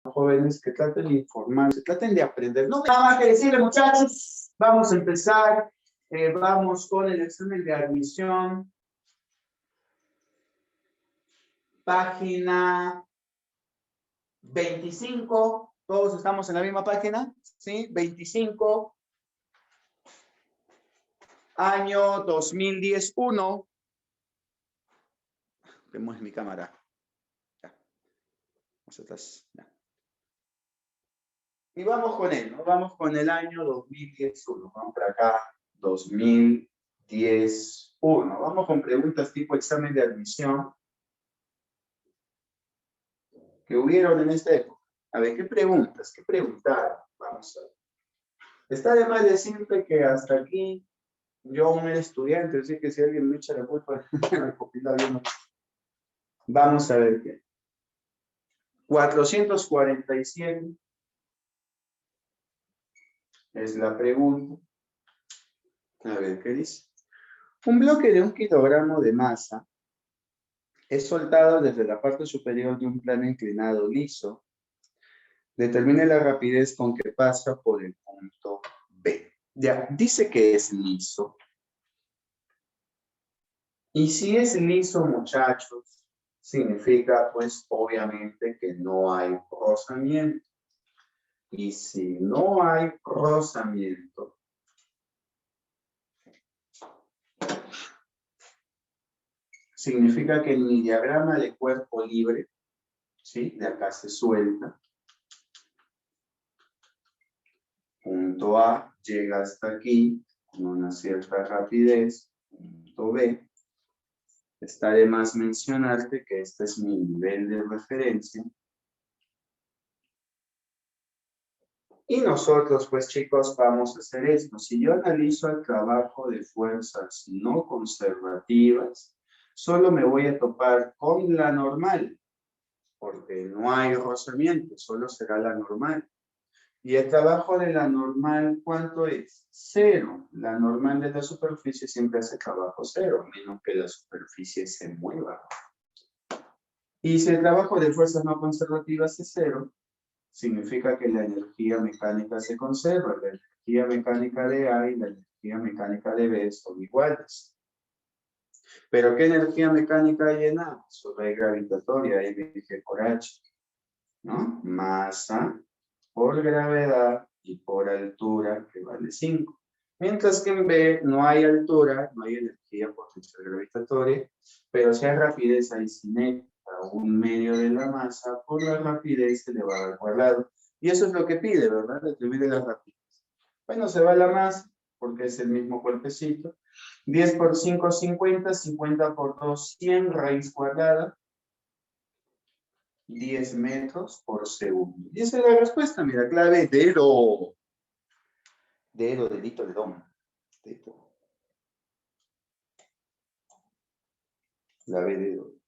jóvenes que traten de informarse, traten de aprender. No nada más que decirle, muchachos, vamos a empezar, vamos con el examen de admisión. Página 25, todos estamos en la misma página, ¿sí? 25, año 2010-1. Vemos mi cámara. Ya. Ya. Y vamos con él, ¿no? Vamos con el año 2010-1. Vamos para acá, 2010-1. Vamos con preguntas tipo examen de admisión que hubieron en esta época. A ver, ¿qué preguntas? ¿Qué preguntaron? Vamos a ver. Está de más decirte que hasta aquí yo aún era estudiante, así que si alguien me echa la culpa, recopilar bien. Vamos a ver qué. 447 es la pregunta. A ver qué dice. Un bloque de 1 kilogramo de masa es soltado desde la parte superior de un plano inclinado liso. Determine la rapidez con que pasa por el punto B. Ya, dice que es liso. Y si es liso, muchachos, significa, pues, obviamente que no hay rozamiento. Y si no hay rozamiento, significa que en mi diagrama de cuerpo libre, ¿sí? De acá se suelta. Punto A llega hasta aquí con una cierta rapidez. Punto B. Está de más mencionarte que este es mi nivel de referencia. Y nosotros, pues chicos, vamos a hacer esto. Si yo analizo el trabajo de fuerzas no conservativas, solo me voy a topar con la normal, porque no hay rozamiento, solo será la normal. Y el trabajo de la normal, ¿cuánto es? 0. La normal de la superficie siempre hace trabajo 0, menos que la superficie se mueva. Y si el trabajo de fuerzas no conservativas es 0, significa que la energía mecánica se conserva. La energía mecánica de A y la energía mecánica de B son iguales. ¿Pero qué energía mecánica hay en A? Su red gravitatoria, mg por h, ¿no? Masa por gravedad y por altura, que vale 5. Mientras que en B no hay altura, no hay energía potencial gravitatoria, pero si hay rapidez, hay cinética. Un medio de la masa por la rapidez elevada al cuadrado. Y eso es lo que pide, ¿verdad? Determine la rapidez. Bueno, se va la masa, porque es el mismo cuerpecito. 10 por 5, 50. 50 por 2, 100. Raíz cuadrada. 10 metros por segundo. Y esa es la respuesta, mira, clave dedo. Dedo, dedito, dedón. Dedo. Clave dedo.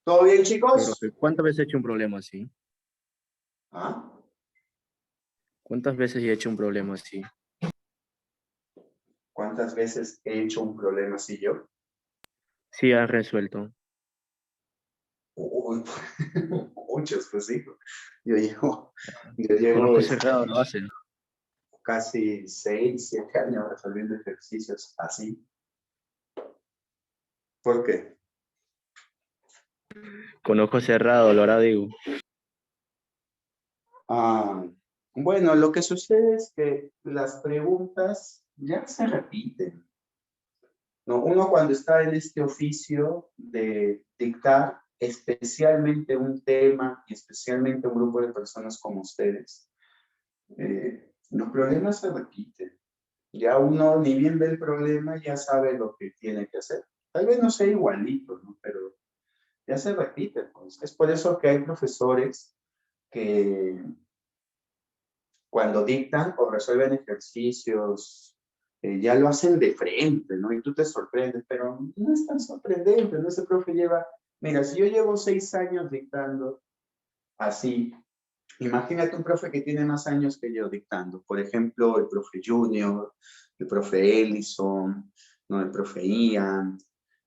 ¿Todo bien, chicos? Profe, ¿cuántas veces he hecho un problema así? ¿Ah? ¿Cuántas veces he hecho un problema así? ¿Cuántas veces he hecho un problema así yo? Sí, has resuelto. Uy, muchos, pues sí. Yo llevo Conozco cerrado, lo hacen. casi 6, 7 años resolviendo ejercicios así. ¿Por qué? Conozco cerrado, lo hará digo. Bueno, lo que sucede es que las preguntas ya se repiten, ¿no? Uno cuando está en este oficio de dictar especialmente un tema y especialmente un grupo de personas como ustedes, los problemas se repiten. Ya uno ni bien ve el problema, ya sabe lo que tiene que hacer. Tal vez no sea igualito, ¿no? Pero ya se repite, pues. Es por eso que hay profesores que cuando dictan o resuelven ejercicios ya lo hacen de frente, ¿no? Y tú te sorprendes, pero no es tan sorprendente, ¿no? Ese profe lleva, mira, si yo llevo 6 años dictando así, imagínate un profe que tiene más años que yo dictando, por ejemplo, el profe Junior, el profe Ellison, ¿no? El profe Ian,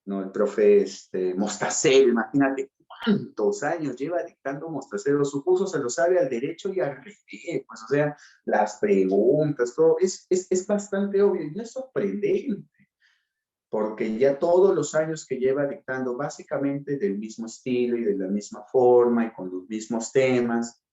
¿no? El profe Mostacero, imagínate cuántos años lleva dictando Mostacero, su curso se lo sabe al derecho y al revés, pues, o sea, las preguntas, todo, es bastante obvio y no es sorprendente, porque ya todos los años que lleva dictando básicamente del mismo estilo y de la misma forma y con los mismos temas,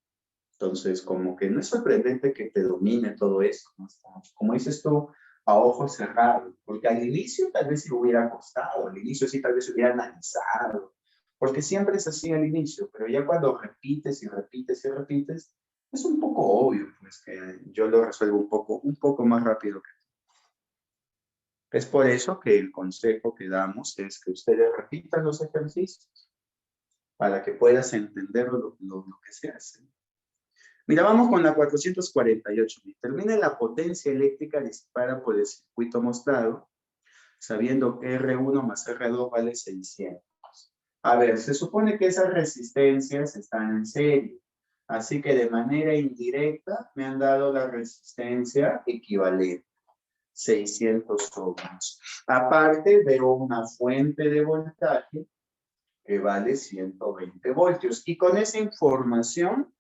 entonces como que no es sorprendente que te domine todo eso, ¿no? Como dices tú, a ojos cerrados, porque al inicio tal vez se hubiera costado, al inicio sí tal vez se hubiera analizado, porque siempre es así al inicio, pero ya cuando repites y repites y repites, es un poco obvio, pues que yo lo resuelvo un poco más rápido que es por eso que el consejo que damos es que ustedes repitan los ejercicios para que puedas entender lo que se hace. Mira, vamos con la 448. Determina la potencia eléctrica disipada por el circuito mostrado, sabiendo que R1 más R2 vale 600. A ver, se supone que esas resistencias están en serie. Así que de manera indirecta me han dado la resistencia equivalente. 600 ohms. Aparte, veo una fuente de voltaje que vale 120 voltios. Y con esa información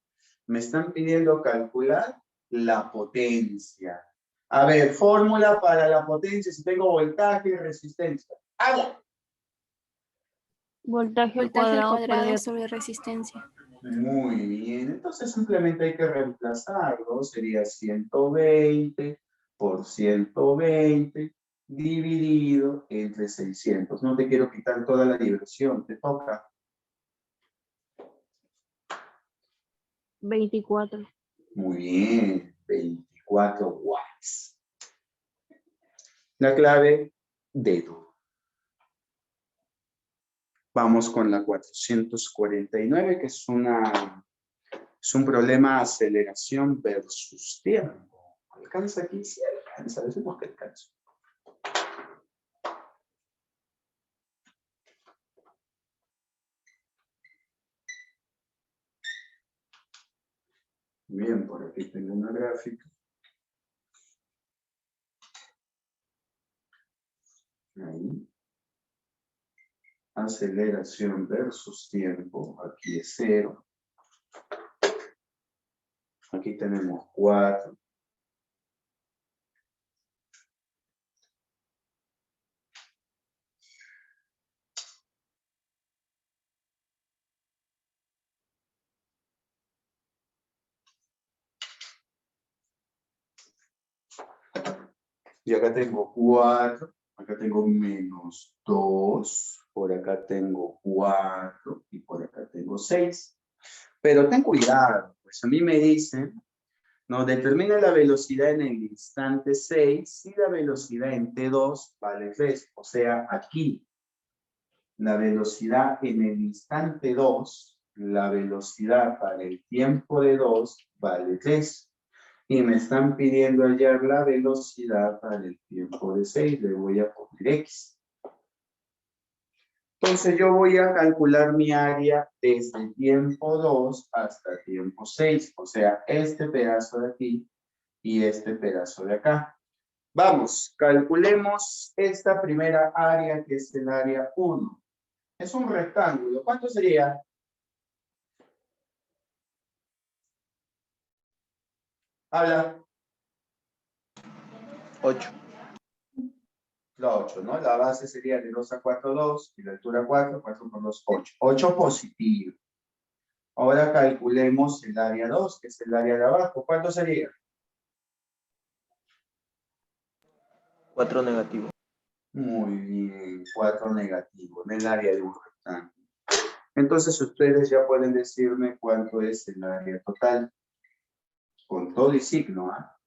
me están pidiendo calcular la potencia. A ver, fórmula para la potencia si tengo voltaje y resistencia. ¡Haga! Voltaje al cuadrado sobre resistencia. Muy bien, entonces simplemente hay que reemplazarlo. Sería 120 por 120 dividido entre 600. No te quiero quitar toda la diversión, te toca. 24. Muy bien, 24 watts. La clave, dedo. Vamos con la 449, que es un problema de aceleración versus tiempo. ¿Alcanza aquí? Sí, alcanza. Decimos que alcanza. Bien, por aquí tengo una gráfica. Ahí. Aceleración versus tiempo. Aquí es 0. Aquí tenemos 4. Y acá tengo 4. Acá tengo menos 2. Por acá tengo 4. Y por acá tengo 6. Pero ten cuidado, pues a mí me dicen, no, determina la velocidad en el instante 6 y la velocidad en T2 vale 3. O sea, aquí, la velocidad en el instante 2, la velocidad para el tiempo de 2 vale 3. Y me están pidiendo hallar la velocidad para el tiempo de 6. Le voy a poner X. Entonces yo voy a calcular mi área desde tiempo 2 hasta tiempo 6. O sea, este pedazo de aquí y este pedazo de acá. Vamos, calculemos esta primera área que es el área 1. Es un rectángulo. ¿Cuánto sería? Habla. 8. La 8, ¿no? La base sería de 2 a 4, 2. Y la altura 4, 4 por 2, 8. 8 positivo. Ahora calculemos el área 2, que es el área de abajo. ¿Cuánto sería? 4 negativo. Muy bien, 4 negativo en el área de un rectángulo. Entonces ustedes ya pueden decirme cuánto es el área total. Con todo y signo, ¿ah?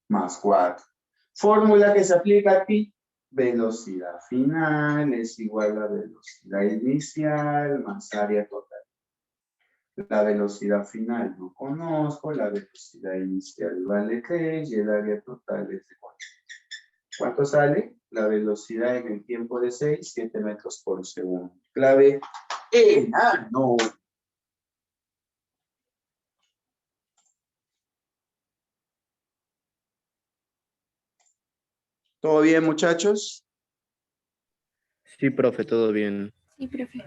Más 4. Fórmula que se aplica aquí. Velocidad final es igual a velocidad inicial más área total. La velocidad final no conozco, la velocidad inicial vale 3 y el área total es de 4. ¿Cuánto sale? La velocidad en el tiempo de 6, 7 metros por segundo. Clave enano. ¿Todo bien, muchachos? Sí, profe, todo bien. Sí, profe.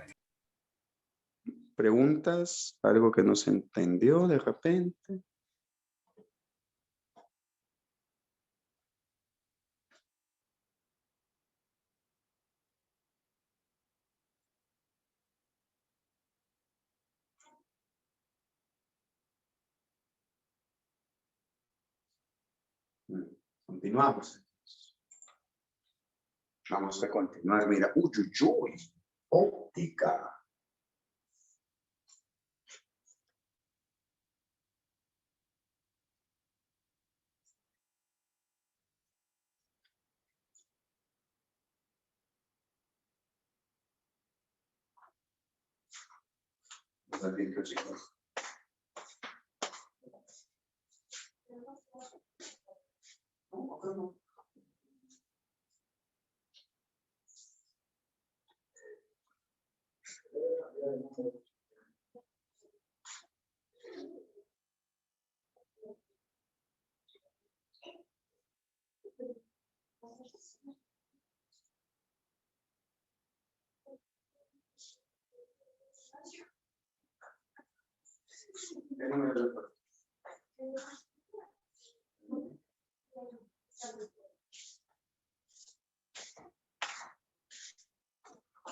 ¿Preguntas? ¿Algo que no se entendió de repente? Continuamos. Vamos a continuar. Mira, uy, óptica. Un ratito, chicos.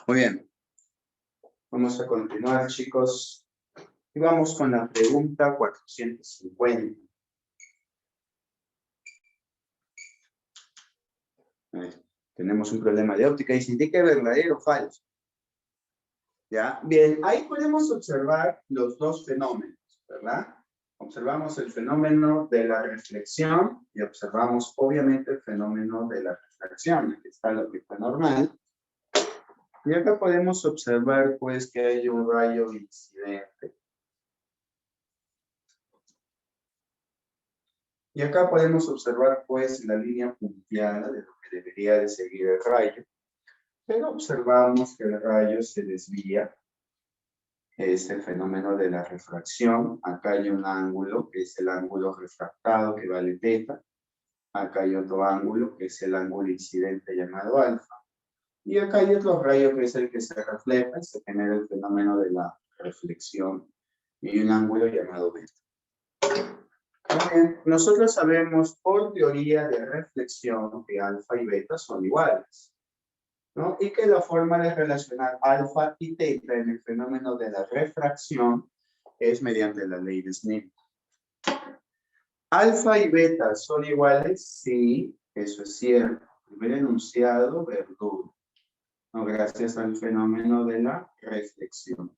Muy bien. Vamos a continuar, chicos. Y vamos con la pregunta 450. Tenemos un problema de óptica y se indica verdadero o falso. ¿Ya? Bien, ahí podemos observar los dos fenómenos, ¿verdad? Observamos el fenómeno de la reflexión y observamos obviamente el fenómeno de la refracción. Aquí está la óptica normal. Y acá podemos observar pues que hay un rayo incidente. Y acá podemos observar pues la línea punteada de lo que debería de seguir el rayo. Pero observamos que el rayo se desvía. Es el fenómeno de la refracción. Acá hay un ángulo que es el ángulo refractado que vale θ. Acá hay otro ángulo que es el ángulo incidente llamado alfa. Y acá hay otro rayo que es el que se refleja y se genera el fenómeno de la reflexión. Y un ángulo llamado beta. Bien, nosotros sabemos por teoría de reflexión que alfa y beta son iguales, ¿no? Y que la forma de relacionar alfa y teta en el fenómeno de la refracción es mediante la ley de Snell. ¿Alfa y beta son iguales? Sí, eso es cierto. Primer enunciado, verdura. No, gracias al fenómeno de la reflexión.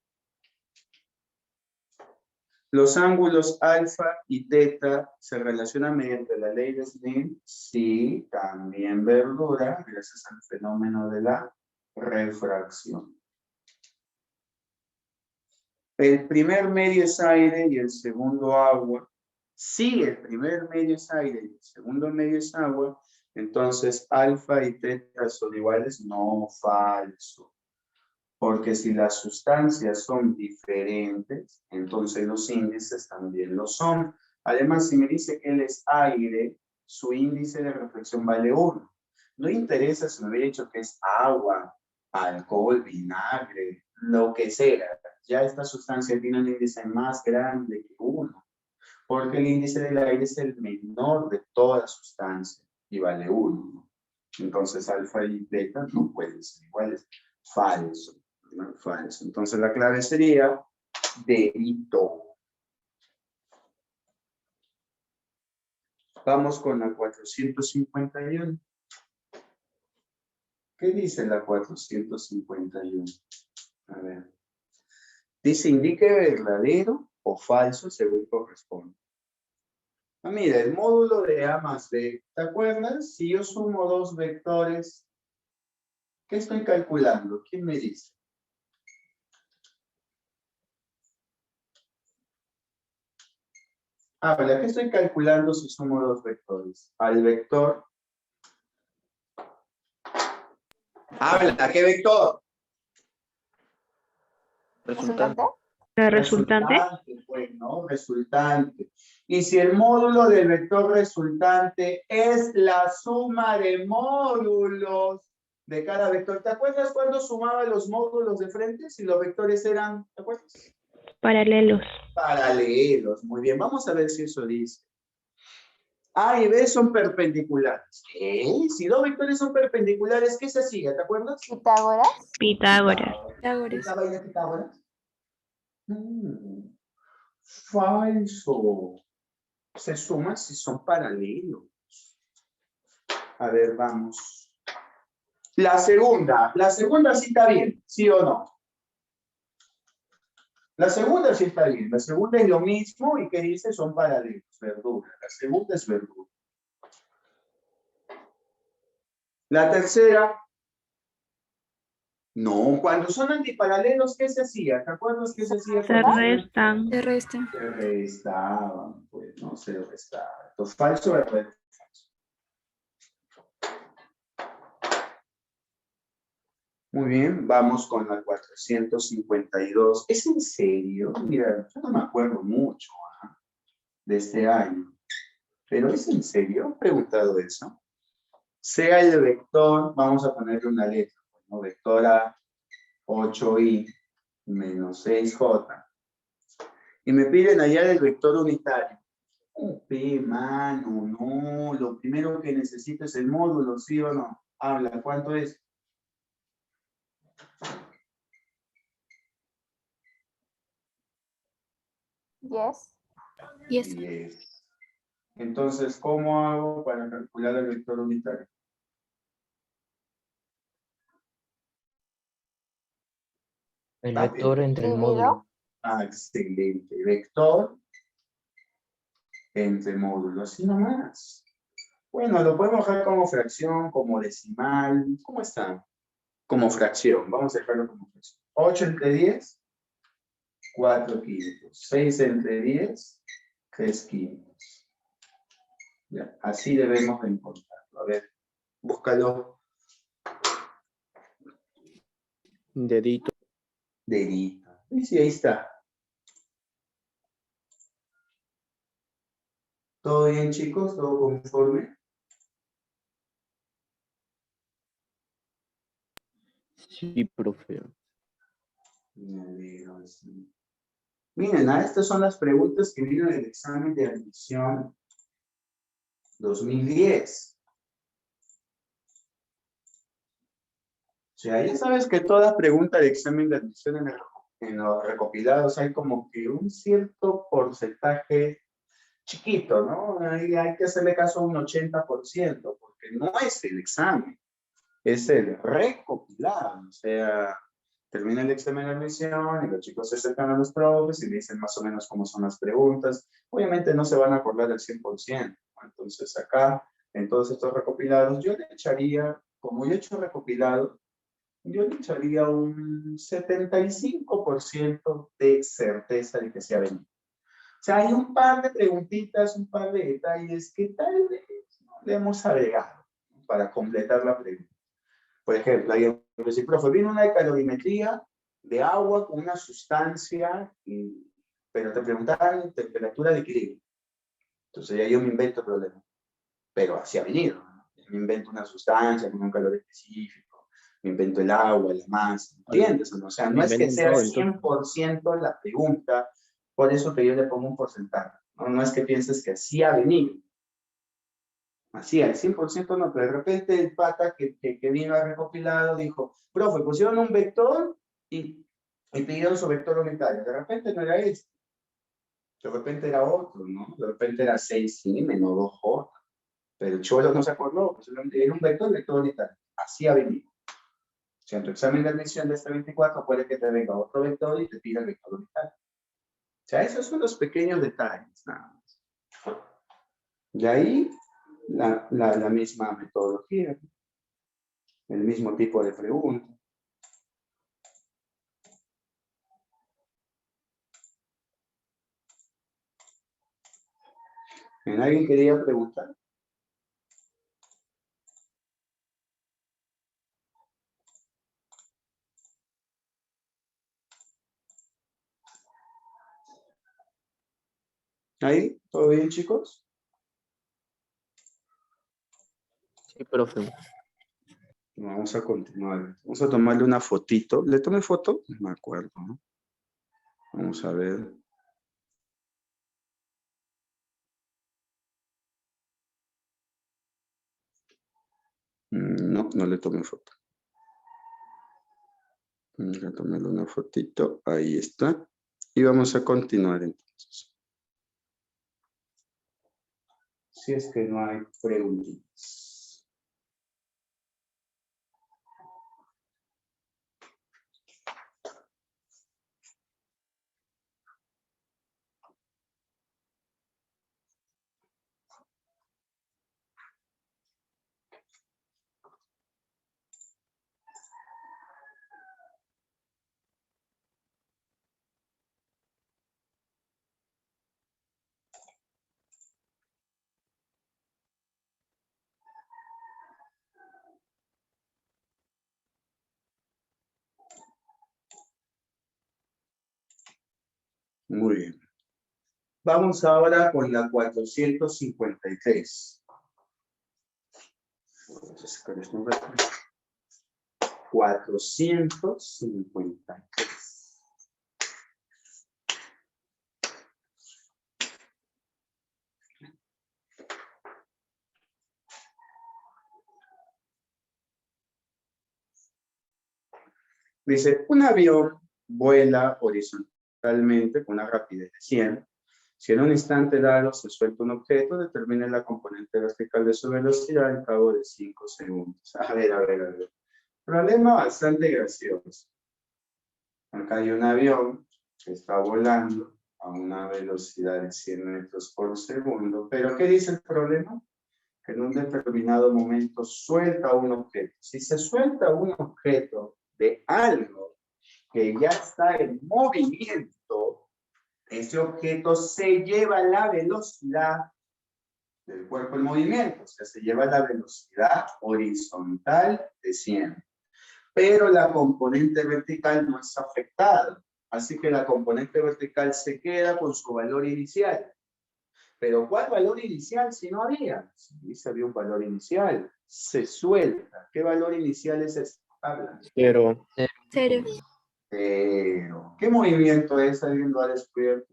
¿Los ángulos alfa y teta se relacionan mediante la ley de Snell? Sí, también verdura, gracias al fenómeno de la refracción. El primer medio es aire y el segundo agua. Si el primer medio es aire y el segundo medio es agua, entonces alfa y teta son iguales. No, falso. Porque si las sustancias son diferentes, entonces los índices también lo son. Además, si me dice que él es aire, su índice de reflexión vale 1. No interesa si me hubiera dicho que es agua, alcohol, vinagre, lo que sea. Ya esta sustancia tiene un índice más grande que 1. Porque el índice del aire es el menor de toda sustancia y vale 1. Entonces, alfa y beta no pueden ser iguales. Falso. ¿No? Falso. Entonces la clave sería delito. Vamos con la 451. ¿Qué dice la 451? A ver. Dice, indique verdadero o falso según corresponde. Ah, mira, el módulo de A más B. ¿Te acuerdas? Si yo sumo dos vectores, ¿qué estoy calculando? ¿Quién me dice? Habla, ¿qué estoy calculando si sumo dos vectores? Al vector. Habla, ¿qué vector? Resultante. La resultante. Pues, ¿no? Resultante. Y si el módulo del vector resultante es la suma de módulos de cada vector. ¿Te acuerdas cuando sumaba los módulos de frente? Si los vectores eran, ¿te acuerdas? Paralelos. Paralelos. Muy bien, vamos a ver si eso dice. A y B son perpendiculares. ¿Qué? Si dos vectores son perpendiculares, ¿qué se hacía? ¿Te acuerdas? Pitágoras. Pitágoras. Pitágoras. ¿Esta vaina Pitágoras? Mm, falso. Se suman si son paralelos. A ver, vamos. La segunda sí está bien, ¿sí o no? La segunda sí está bien. La segunda es lo mismo y que dice son paralelos, verdura. La segunda es verdura. La tercera, no, cuando son antiparalelos, ¿qué se hacía? ¿Te acuerdas qué se hacía? Se restan. Se restan. Se restaban, pues, no se restaban. Entonces, falso, verdadero. Muy bien, vamos con la 452. ¿Es en serio? Mira, yo no me acuerdo mucho de este año. ¿Pero es en serio? ¿He preguntado eso? Sea el vector, vamos a ponerle una letra, ¿no? Vectora 8i menos 6j. Y me piden hallar el vector unitario. Mano, no. Lo primero que necesito es el módulo, ¿sí o no? Habla, ¿cuánto es? Yes. 10. Entonces, ¿cómo hago para calcular el vector unitario? El vector entre el módulo. Ah, excelente. Vector entre módulo, así nomás. Bueno, lo podemos dejar como fracción, como decimal. ¿Cómo está? Como fracción. Vamos a dejarlo como fracción. 8 entre 10, 4 quintos. 6 entre 10, 3 quintos. Ya, así debemos de encontrarlo. A ver, búscalo. Dedito. Dedito. Y sí, ahí está. ¿Todo bien, chicos? ¿Todo conforme? Sí, profe. Miren, estas son las preguntas que vino en el examen de admisión 2010. O sea, ya sabes que toda pregunta de examen de admisión en los recopilados hay como que un cierto porcentaje chiquito, ¿no? Ahí hay que hacerle caso a un 80%, porque no es el examen, es el recopilado. O sea, termina el examen de admisión y los chicos se acercan a los profes y le dicen más o menos cómo son las preguntas. Obviamente no se van a acordar del 100%. Entonces acá, en todos estos recopilados, yo le echaría, como yo he hecho recopilado, yo le echaría un 75% de certeza de que se ha venido. O sea, hay un par de preguntitas, un par de detalles que tal vez no le hemos agregado para completar la pregunta. Por ejemplo, hay un decir, profe, viene una calorimetría de agua con una sustancia, pero te preguntaban temperatura de equilibrio. Entonces ya yo me invento el problema. Pero así ha venido, ¿no? Me invento una sustancia con un calor específico, me invento el agua, la masa, ¿entiendes? O sea, no es que sea 100% la pregunta, por eso que yo le pongo un porcentaje. No es que pienses que así ha venido. Así, al 100% no, pero de repente el pata que vino a recopilado dijo, profe, pusieron un vector y pidieron su vector unitario. De repente no era este. De repente era otro, ¿no? De repente era 6i menos 2j. Pero el cholo no se acordó, pues solamente era un vector unitario. Así ha venido. Si en tu examen de admisión de este 24 puede que te venga otro vector y te pida el vector unitario. O sea, esos son los pequeños detalles, nada más. De ahí, la misma metodología, el mismo tipo de pregunta. ¿Alguien quería preguntar? ¿Ahí? ¿Todo bien, chicos? Sí, profe. Vamos a continuar. Vamos a tomarle una fotito. ¿Le tomé foto? No me acuerdo, ¿no? Vamos a ver. No, no le tomé foto. Voy a tomarle una fotito. Ahí está. Y vamos a continuar entonces. Si es que no hay preguntas. Muy bien. Vamos ahora con la 453. Vamos a sacar esto un rato. 453. Dice, un avión vuela horizontalmente con una rapidez de 100. Si en un instante dado se suelta un objeto, determine la componente vertical de su velocidad al cabo de 5 segundos. A ver. Problema bastante gracioso. Acá hay un avión que está volando a una velocidad de 100 metros por segundo. ¿Pero qué dice el problema? Que en un determinado momento suelta un objeto. Si se suelta un objeto de algo que ya está en movimiento, ese objeto se lleva la velocidad del cuerpo en movimiento, o sea, se lleva la velocidad horizontal de 100. Pero la componente vertical no es afectada, así que la componente vertical se queda con su valor inicial. Pero ¿cuál valor inicial si no había? Si había un valor inicial, se suelta. ¿Qué valor inicial es ese? Habla. 0. Cero. Pero, ¿qué movimiento es? ¿Alguien lo ha descubierto?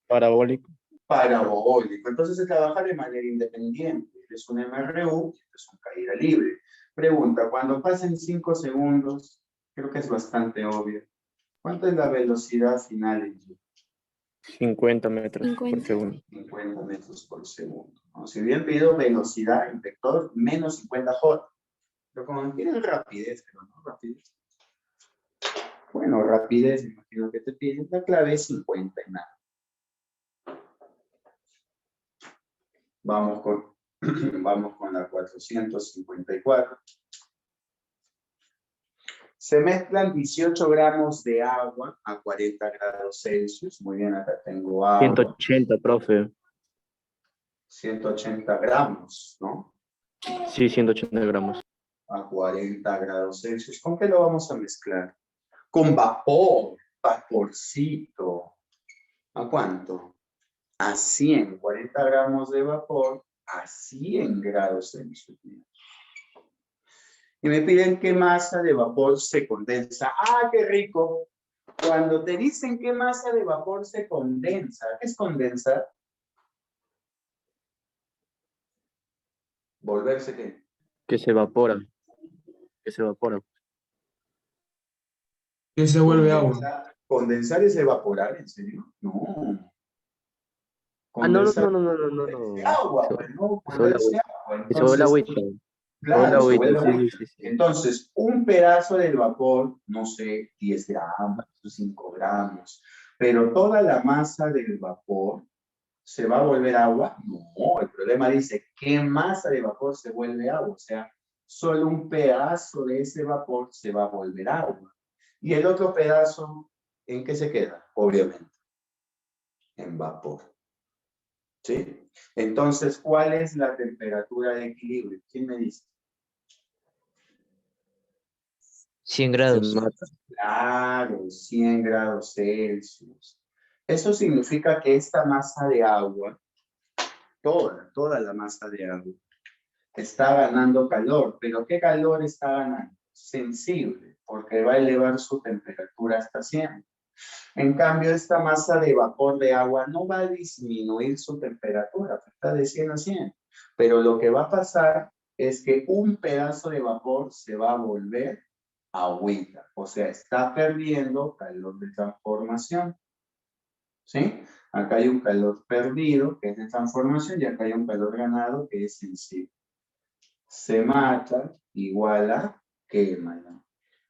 Parabólico. Parabólico. Entonces se trabaja de manera independiente. Es un MRU, es un caída libre. Pregunta, cuando pasen 5 segundos, creo que es bastante obvio. ¿Cuánto es la velocidad final en G? 50 metros 50. por segundo. 50 metros por segundo. ¿No? Si bien pido velocidad en vector menos 50 J. Pero como piden rapidez, pero no rapidez. Bueno, rapidez, me imagino que te piden. La clave es 50 y nada. Vamos con la 454. Se mezclan 18 gramos de agua a 40 grados Celsius. Muy bien, acá tengo agua. 180, profe. 180 gramos, ¿no? Sí, 180 gramos. A 40 grados Celsius. ¿Con qué lo vamos a mezclar? Con vapor, vaporcito. ¿A cuánto? A 100. 40 gramos de vapor a 100 grados Celsius. Y me piden qué masa de vapor se condensa. ¡Ah, qué rico! Cuando te dicen qué masa de vapor se condensa, ¿qué es condensar? ¿Volverse qué? Que se evapora. Que se evapora. Que se vuelve agua. ¿Condensar es evaporar? ¿En serio? No. Ah, no, no, Condensar no, no, no, no, es no. agua, pues, ¿no? Se vuelve Volverse agua. agua. Se vuelve agüita. Claro, se vuelve Sí, agüita. sí, sí. Entonces, un pedazo del vapor, no sé, 10 gramos, 5 gramos, pero toda la masa del vapor ¿se va a volver agua? No, el problema dice, ¿qué masa de vapor se vuelve agua? O sea, solo un pedazo de ese vapor se va a volver agua. Y el otro pedazo, ¿en qué se queda? Obviamente. en vapor. ¿Sí? Entonces, ¿cuál es la temperatura de equilibrio? ¿Quién me dice? 100 Se grados. mata. Claro, 100 grados Celsius. Eso significa que esta masa de agua, toda la masa de agua, está ganando calor. ¿Pero qué calor está ganando? Sensible, porque va a elevar su temperatura hasta 100. En cambio, esta masa de vapor de agua no va a disminuir su temperatura, está de 100 a 100. Pero lo que va a pasar es que un pedazo de vapor se va a volver agüita. O sea, está perdiendo calor de transformación. ¿Sí? Acá hay un calor perdido, que es de transformación, y acá hay un calor ganado, que es sensible. Se mata igual a quémala.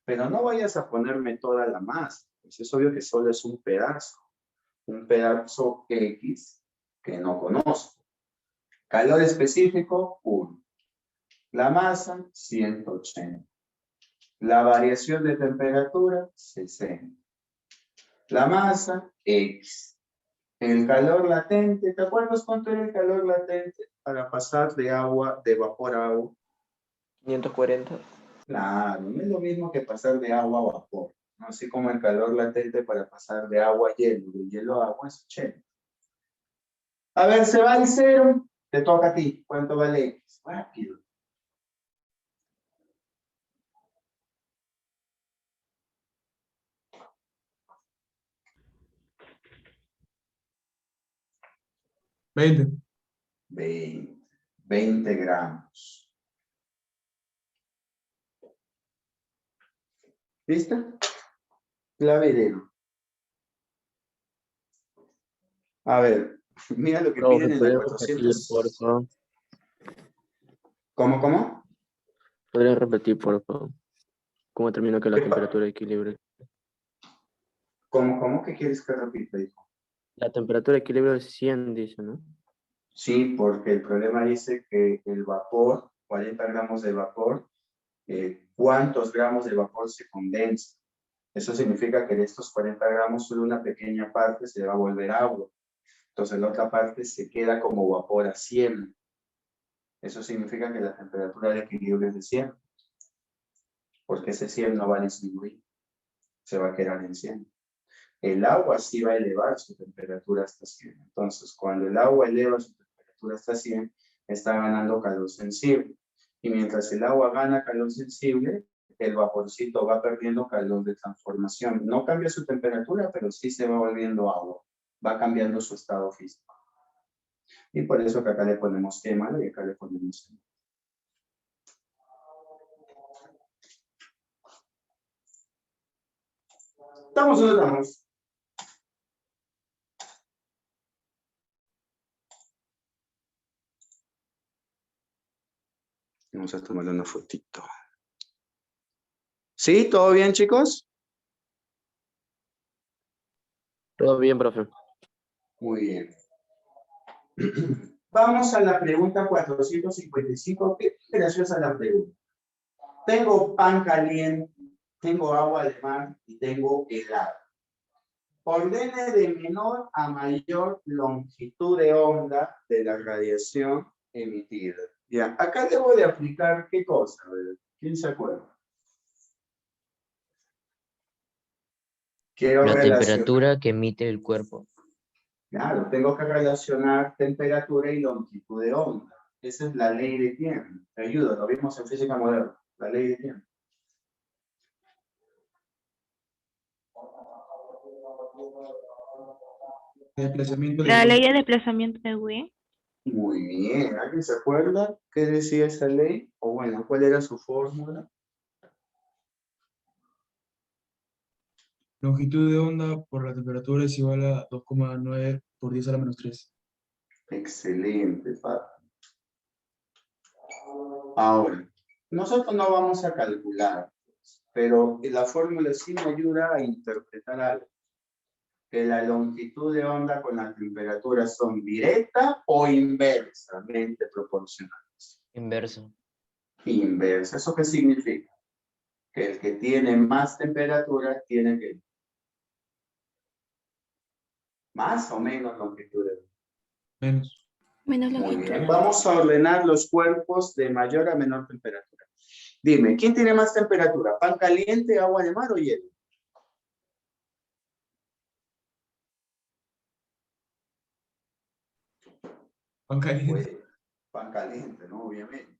Pero no vayas a ponerme toda la masa, pues es obvio que solo es un pedazo X que no conozco. Calor específico, 1. La masa, 180. La variación de temperatura, 60. La masa, X. El calor latente, ¿te acuerdas cuánto era el calor latente para pasar de vapor a agua? 540. Claro, no es lo mismo que pasar de agua a vapor, ¿no? Así como el calor latente para pasar de agua a hielo, de hielo a agua es 80. A ver, se va el 0, te toca a ti. ¿Cuánto vale X? Rápido. ¿20? 20 gramos. ¿Listo? Clavedero. A ver, mira lo que Profe, piden en la ¿podría repetir, 400. por favor? ¿Cómo? ¿Podría repetir, por favor? ¿Cómo terminó que la ¿Qué temperatura de equilibrio? ¿Cómo que quieres que repita, hijo? La temperatura de equilibrio es 100, dice, ¿no? Sí, porque el problema dice que el vapor, 40 gramos de vapor, ¿cuántos gramos de vapor se condensa? Eso significa que de estos 40 gramos solo una pequeña parte se va a volver agua. Entonces la otra parte se queda como vapor a 100. Eso significa que la temperatura de equilibrio es de 100. Porque ese 100 no va a disminuir. Se va a quedar en 100. El agua sí va a elevar su temperatura hasta 100. Entonces, cuando el agua eleva su temperatura hasta 100, está ganando calor sensible. Y mientras el agua gana calor sensible, el vaporcito va perdiendo calor de transformación. No cambia su temperatura, pero sí se va volviendo agua. Va cambiando su estado físico. Y por eso que acá le ponemos quémalo y acá le ponemos quémalo. ¿Estamos o no estamos? Vamos a tomarle una fotito. ¿Sí? ¿Todo bien, chicos? Todo bien, profe. Muy bien. Vamos a la pregunta 455. Qué graciosa la pregunta. Tengo pan caliente, tengo agua de mar y tengo helado. Ordene de menor a mayor longitud de onda de la radiación emitida. Ya, acá debo de aplicar ¿qué cosa? A ver, ¿quién se acuerda? Quiero La relacionar. temperatura que emite el cuerpo. Claro, tengo que relacionar temperatura y longitud de onda. Esa es la ley de tiempo. Te ayuda, lo vimos en física moderna. La ley de tiempo. Desplazamiento de La ley luz. de desplazamiento de Wien. Muy bien. ¿Alguien se acuerda qué decía esa ley? O bueno, ¿cuál era su fórmula? Longitud de onda por la temperatura es igual a 2,9 por 10 a la menos 3. Excelente, Pato. Ahora, nosotros no vamos a calcular, pero la fórmula sí me ayuda a interpretar algo. Que la longitud de onda con la temperatura son directa o inversamente proporcionales. Inverso. Inversa. ¿Eso qué significa? Que el que tiene más temperatura tiene que ¿Más o menos longitud de onda? Menos. Menos Muy longitud. bien. Vamos a ordenar los cuerpos de mayor a menor temperatura. Dime, ¿quién tiene más temperatura? ¿Pan caliente, agua de mar o hielo? Pan caliente. Pues, pan caliente, ¿no? Obviamente.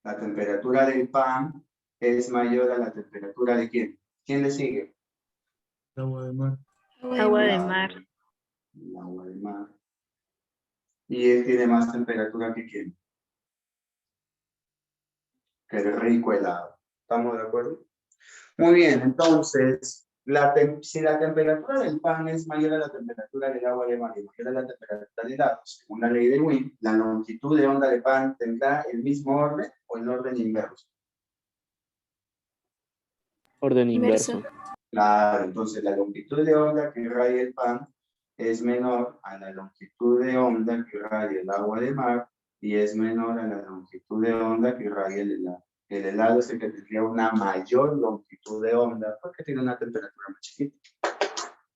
La temperatura del pan es mayor a la temperatura de ¿quién? ¿Quién le sigue? Agua de mar. Agua de La- mar. El agua de mar. Y él tiene más temperatura que quién. Que el rico helado. ¿Estamos de acuerdo? Muy bien, entonces, si la temperatura del pan es mayor a la temperatura del agua de mar y mayor a la temperatura del helado, según la ley de Wien, la longitud de onda de pan tendrá el mismo orden o el orden inverso. Orden Inverso. inverso. Claro, entonces la longitud de onda que irradia el pan es menor a la longitud de onda que irradia el agua de mar y es menor a la longitud de onda que irradia el helado. El helado es el que tendría una mayor longitud de onda porque tiene una temperatura más chiquita.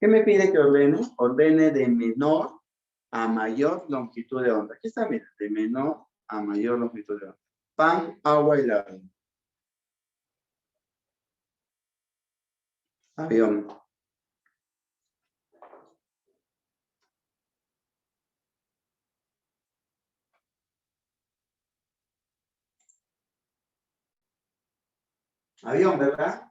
¿Qué me pide que ordene? Ordene de menor a mayor longitud de onda. Aquí está, mira, de menor a mayor longitud de onda. Pan, agua y helado. Avión. Avión, ¿verdad?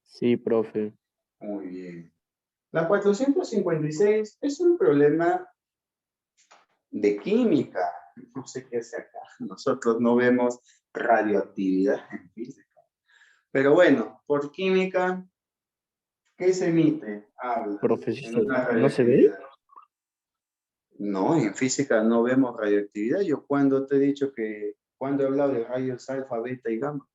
Sí, profe. Muy bien. La 456 es un problema de química. No sé qué hace acá. Nosotros no vemos radioactividad en física. Pero bueno, por química, ¿qué se emite? Habla. Profesor, En una ¿no se ve? radioactividad. No, en física no vemos radioactividad. Yo cuando te he dicho que, cuando he hablado de rayos alfa, beta y gamma.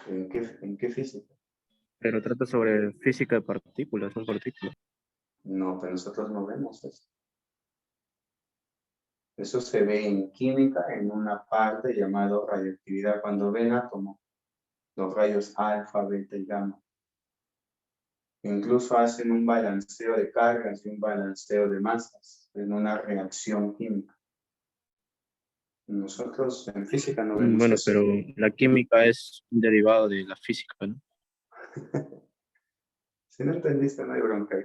¿En qué física? Pero trata sobre física de partículas, son partículas. No, pero nosotros no vemos eso. Eso se ve en química en una parte llamada radioactividad, cuando ven átomos, los rayos alfa, beta y gamma. Incluso hacen un balanceo de cargas y un balanceo de masas en una reacción química. Nosotros en física no vemos Bueno, eso. pero la química es un derivado de la física, ¿no? Si no entendiste, no hay bronca.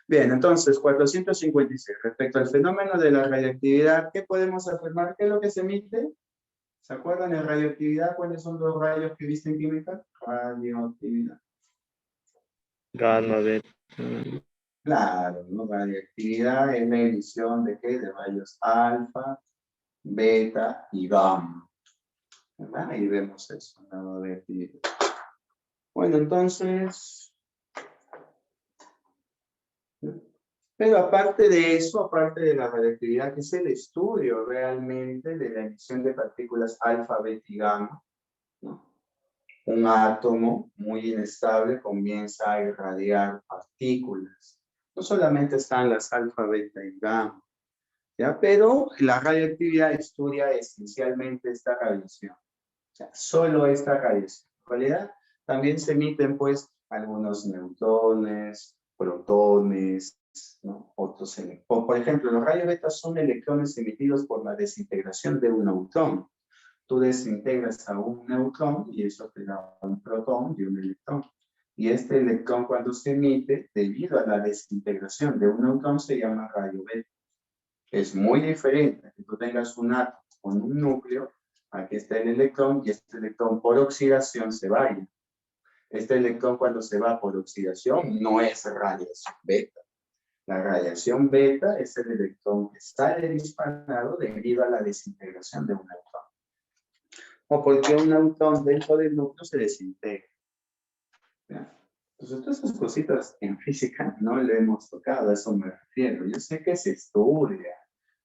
Bien, entonces, 456. Respecto al fenómeno de la radioactividad, ¿qué podemos afirmar? ¿Qué es lo que se emite? ¿Se acuerdan de radioactividad? ¿Cuáles son los rayos que viste en química? Radioactividad. Gamma, beta. Claro, ¿no? Radioactividad es la emisión de ¿qué? De rayos alfa, beta y gamma. ¿Verdad? Ahí vemos eso, la radioactividad. Bueno, entonces, pero aparte de eso, aparte de la radioactividad, que es el estudio realmente de la emisión de partículas alfa, beta y gamma, ¿no? Un átomo muy inestable comienza a irradiar partículas. No solamente están las alfa, beta y gamma, ¿ya? Pero la radioactividad estudia esencialmente esta radiación. O sea, solo esta radiación. En realidad, también se emiten, pues, algunos neutrones, protones, ¿no? Otros electrones. Por ejemplo, los rayos beta son electrones emitidos por la desintegración de un neutrón. Tú desintegras a un neutrón y eso te da un protón y un electrón. Y este electrón, cuando se emite, debido a la desintegración de un neutrón, se llama rayo beta. Es muy diferente que tú tengas un átomo con un núcleo, aquí está el electrón, y este electrón por oxidación se vaya. Este electrón, cuando se va por oxidación, no es radiación beta. La radiación beta es el electrón que sale disparado debido a la desintegración de un neutrón. O porque un neutrón dentro del núcleo se desintegra. ¿Ya? Entonces, todas esas cositas en física no le hemos tocado, a eso me refiero. Yo sé que se estudia,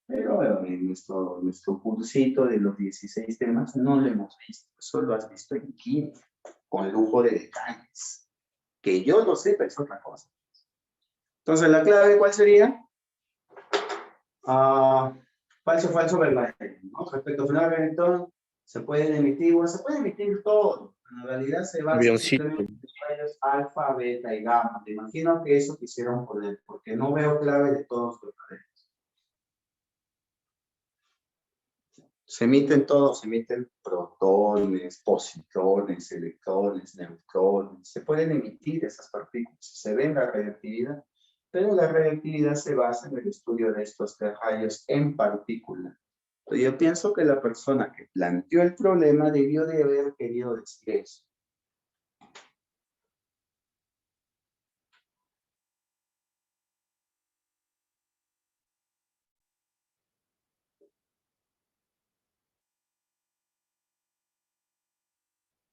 pero en nuestro cursito de los 16 temas no lo hemos visto. Eso lo has visto en química, con lujo de detalles. Que yo lo sepa es otra cosa. Entonces, ¿la clave cuál sería? Falso, falso, verdadero, ¿no? Respecto al fenómeno Electrón, se pueden emitir, bueno, se puede emitir todo. En realidad se basa Avioncito. simplemente en rayos alfa, beta y gamma. Me imagino que eso quisieron poner, porque no veo clave de todos los rayos. Se emiten todos, se emiten protones, positrones, electrones, neutrones. Se pueden emitir esas partículas, se ve en la radioactividad, pero la radioactividad se basa en el estudio de estos tres rayos en particular. Entonces, yo pienso que la persona que planteó el problema debió de haber querido decir eso.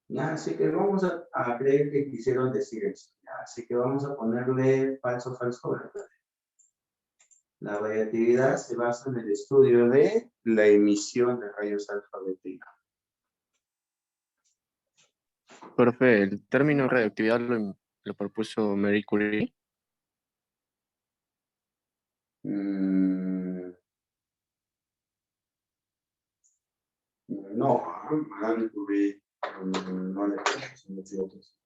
Ya, así que vamos a creer que quisieron decir eso. Ya, así que vamos a ponerle falso, falso, verdadero. La radioactividad se basa en el estudio de la emisión de rayos alfa, beta y gamma. Profe, el término radioactividad lo propuso Marie Curie. No, Marie Curie no le conozco otros.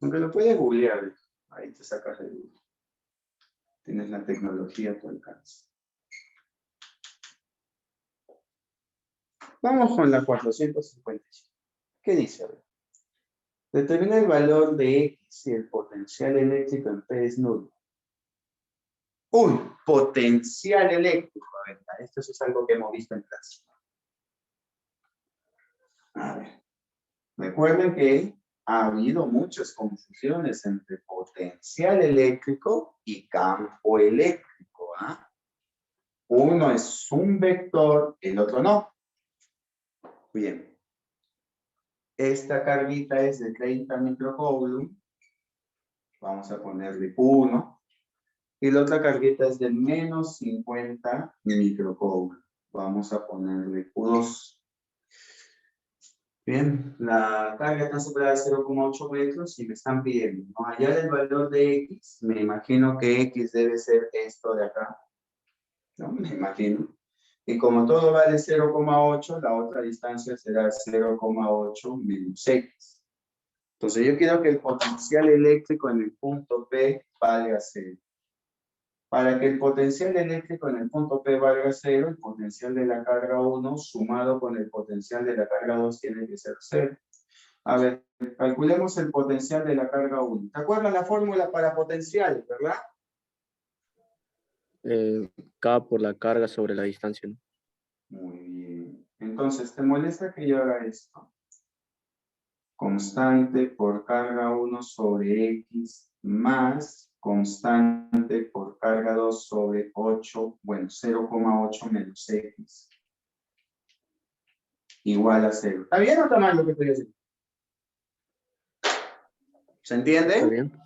Aunque lo puedes googlear, ahí te sacas de duda. Tienes la tecnología a tu alcance. Vamos con la 455. ¿Qué dice? A ver. Determina el valor de X si el potencial eléctrico en P es nulo. Uy, potencial eléctrico. A ver, esto es algo que hemos visto en clase. A ver, recuerden que ha habido muchas confusiones entre potencial eléctrico y campo eléctrico. ¿Ah? Uno es un vector, el otro no. Bien. Esta carguita es de 30 microcoulomb. Vamos a ponerle Q1. Y la otra carguita es de menos 50 microcoulomb. Vamos a ponerle Q2. Bien, la carga está separada de 0,8 metros y me están pidiendo, ¿no? Hallar el valor de X, me imagino que X debe ser esto de acá, ¿no? Me imagino. Y como todo vale 0,8, la otra distancia será 0,8 menos X. Entonces yo quiero que el potencial eléctrico en el punto P valga 0. Para que el potencial eléctrico en el punto P valga 0, el potencial de la carga 1 sumado con el potencial de la carga 2 tiene que ser 0. A ver, calculemos el potencial de la carga 1. ¿Te acuerdas la fórmula para potencial, verdad? K por la carga sobre la distancia, ¿no? Muy bien. Entonces, ¿te molesta que yo haga esto? Constante por carga 1 sobre X más constante por carga 2 sobre 8, bueno, 0,8 menos X. Igual a 0. ¿Está bien o está mal lo que estoy haciendo? ¿Se entiende? ¿Está bien?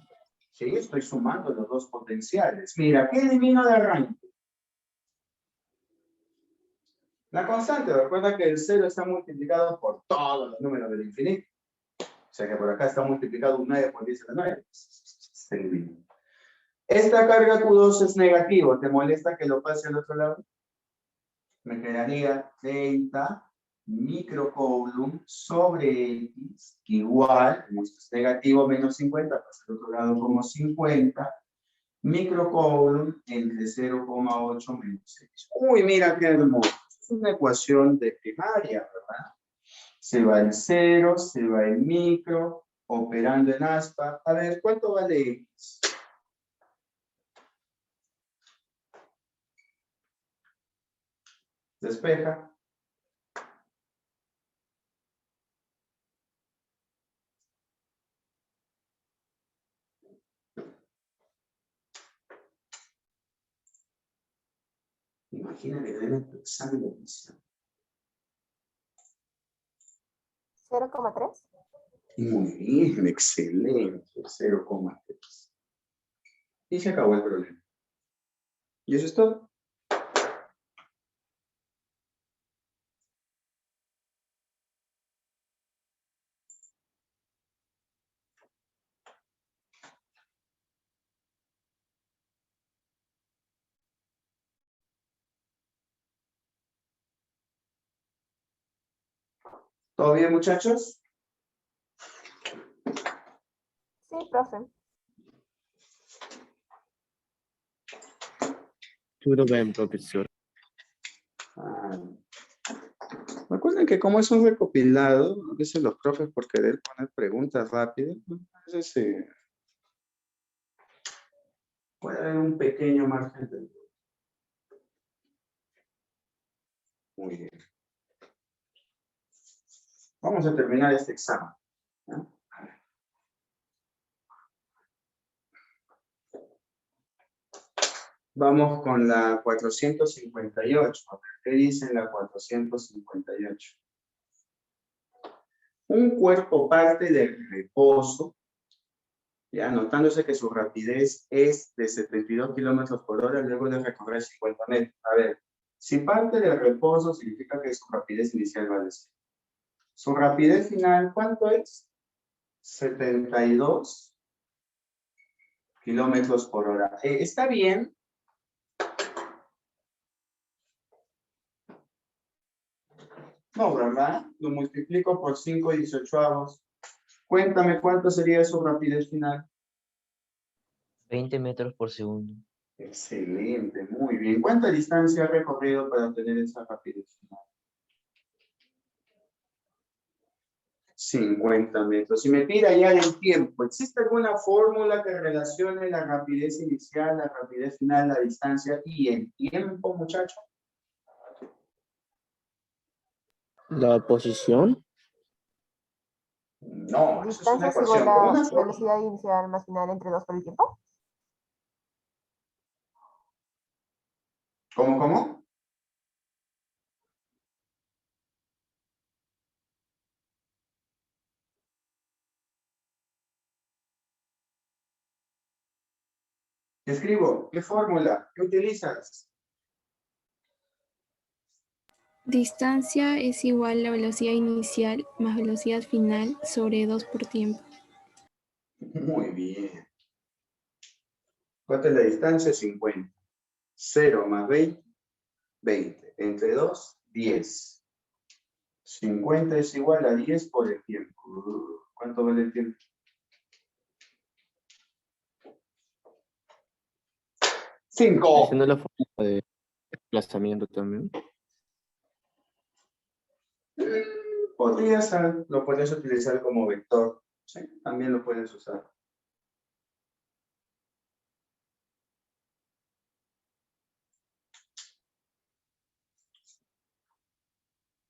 Sí, estoy sumando los dos potenciales. Mira, ¿qué elimino de arranque? La constante, recuerda que el 0 está multiplicado por todos los números del infinito. O sea que por acá está multiplicado un 9 por 10 a la 9. Se elimina. Esta carga Q2 es negativo. ¿Te molesta que lo pase al otro lado? Me quedaría 30 microcoulomb sobre X igual, como esto es negativo menos 50, pasa al otro lado como 50 microcoulomb entre 0,8 menos X. Uy, mira qué hermoso. Es una ecuación de primaria, ¿verdad? Se va el 0, se va el micro, operando en aspa. A ver, ¿cuánto vale X? Despeja. Imagina que deben tu examen de admisión. 0,3. Muy bien, excelente, 0,3. Y se acabó el problema. Y eso es todo. ¿Todo bien, muchachos? Sí, profe. Tutto bene, profesor. Ah, recuerden que como es un recopilado, a veces los profes por querer poner preguntas rápidas, a veces puede haber un pequeño margen de error. Muy bien. Vamos a terminar este examen. ¿No? Vamos con la 458. A ver, ¿qué dice en la 458? Un cuerpo parte del reposo, ya notándose que su rapidez es de 72 kilómetros por hora luego de recorrer 50 metros. A ver, si parte del reposo significa que su rapidez inicial va a ser. Su rapidez final, ¿cuánto es? 72 kilómetros por hora. ¿Está bien? No, ¿verdad? Lo multiplico por 5/18. Cuéntame cuánto sería su rapidez final. 20 metros por segundo. Excelente, muy bien. ¿Cuánta distancia ha recorrido para obtener esa rapidez final? 50 metros. Si me pide ya el tiempo, ¿existe alguna fórmula que relacione la rapidez inicial, la rapidez final, la distancia y el tiempo, muchacho? La posición. No, eso es una Distancia es igual ecuación. Con a una fórmula. velocidad inicial más final entre 2 por el tiempo. ¿Cómo? Escribo, ¿qué fórmula? ¿Qué utilizas? Distancia es igual a velocidad inicial más velocidad final sobre 2 por tiempo. Muy bien. ¿Cuánto es la distancia? 50. 0 más 20, 20. Entre 2, 10. 50 es igual a 10 por el tiempo. ¿Cuánto vale el tiempo? 5. Haciendo la fórmula de desplazamiento también. Lo puedes utilizar como vector. Sí, también lo puedes usar.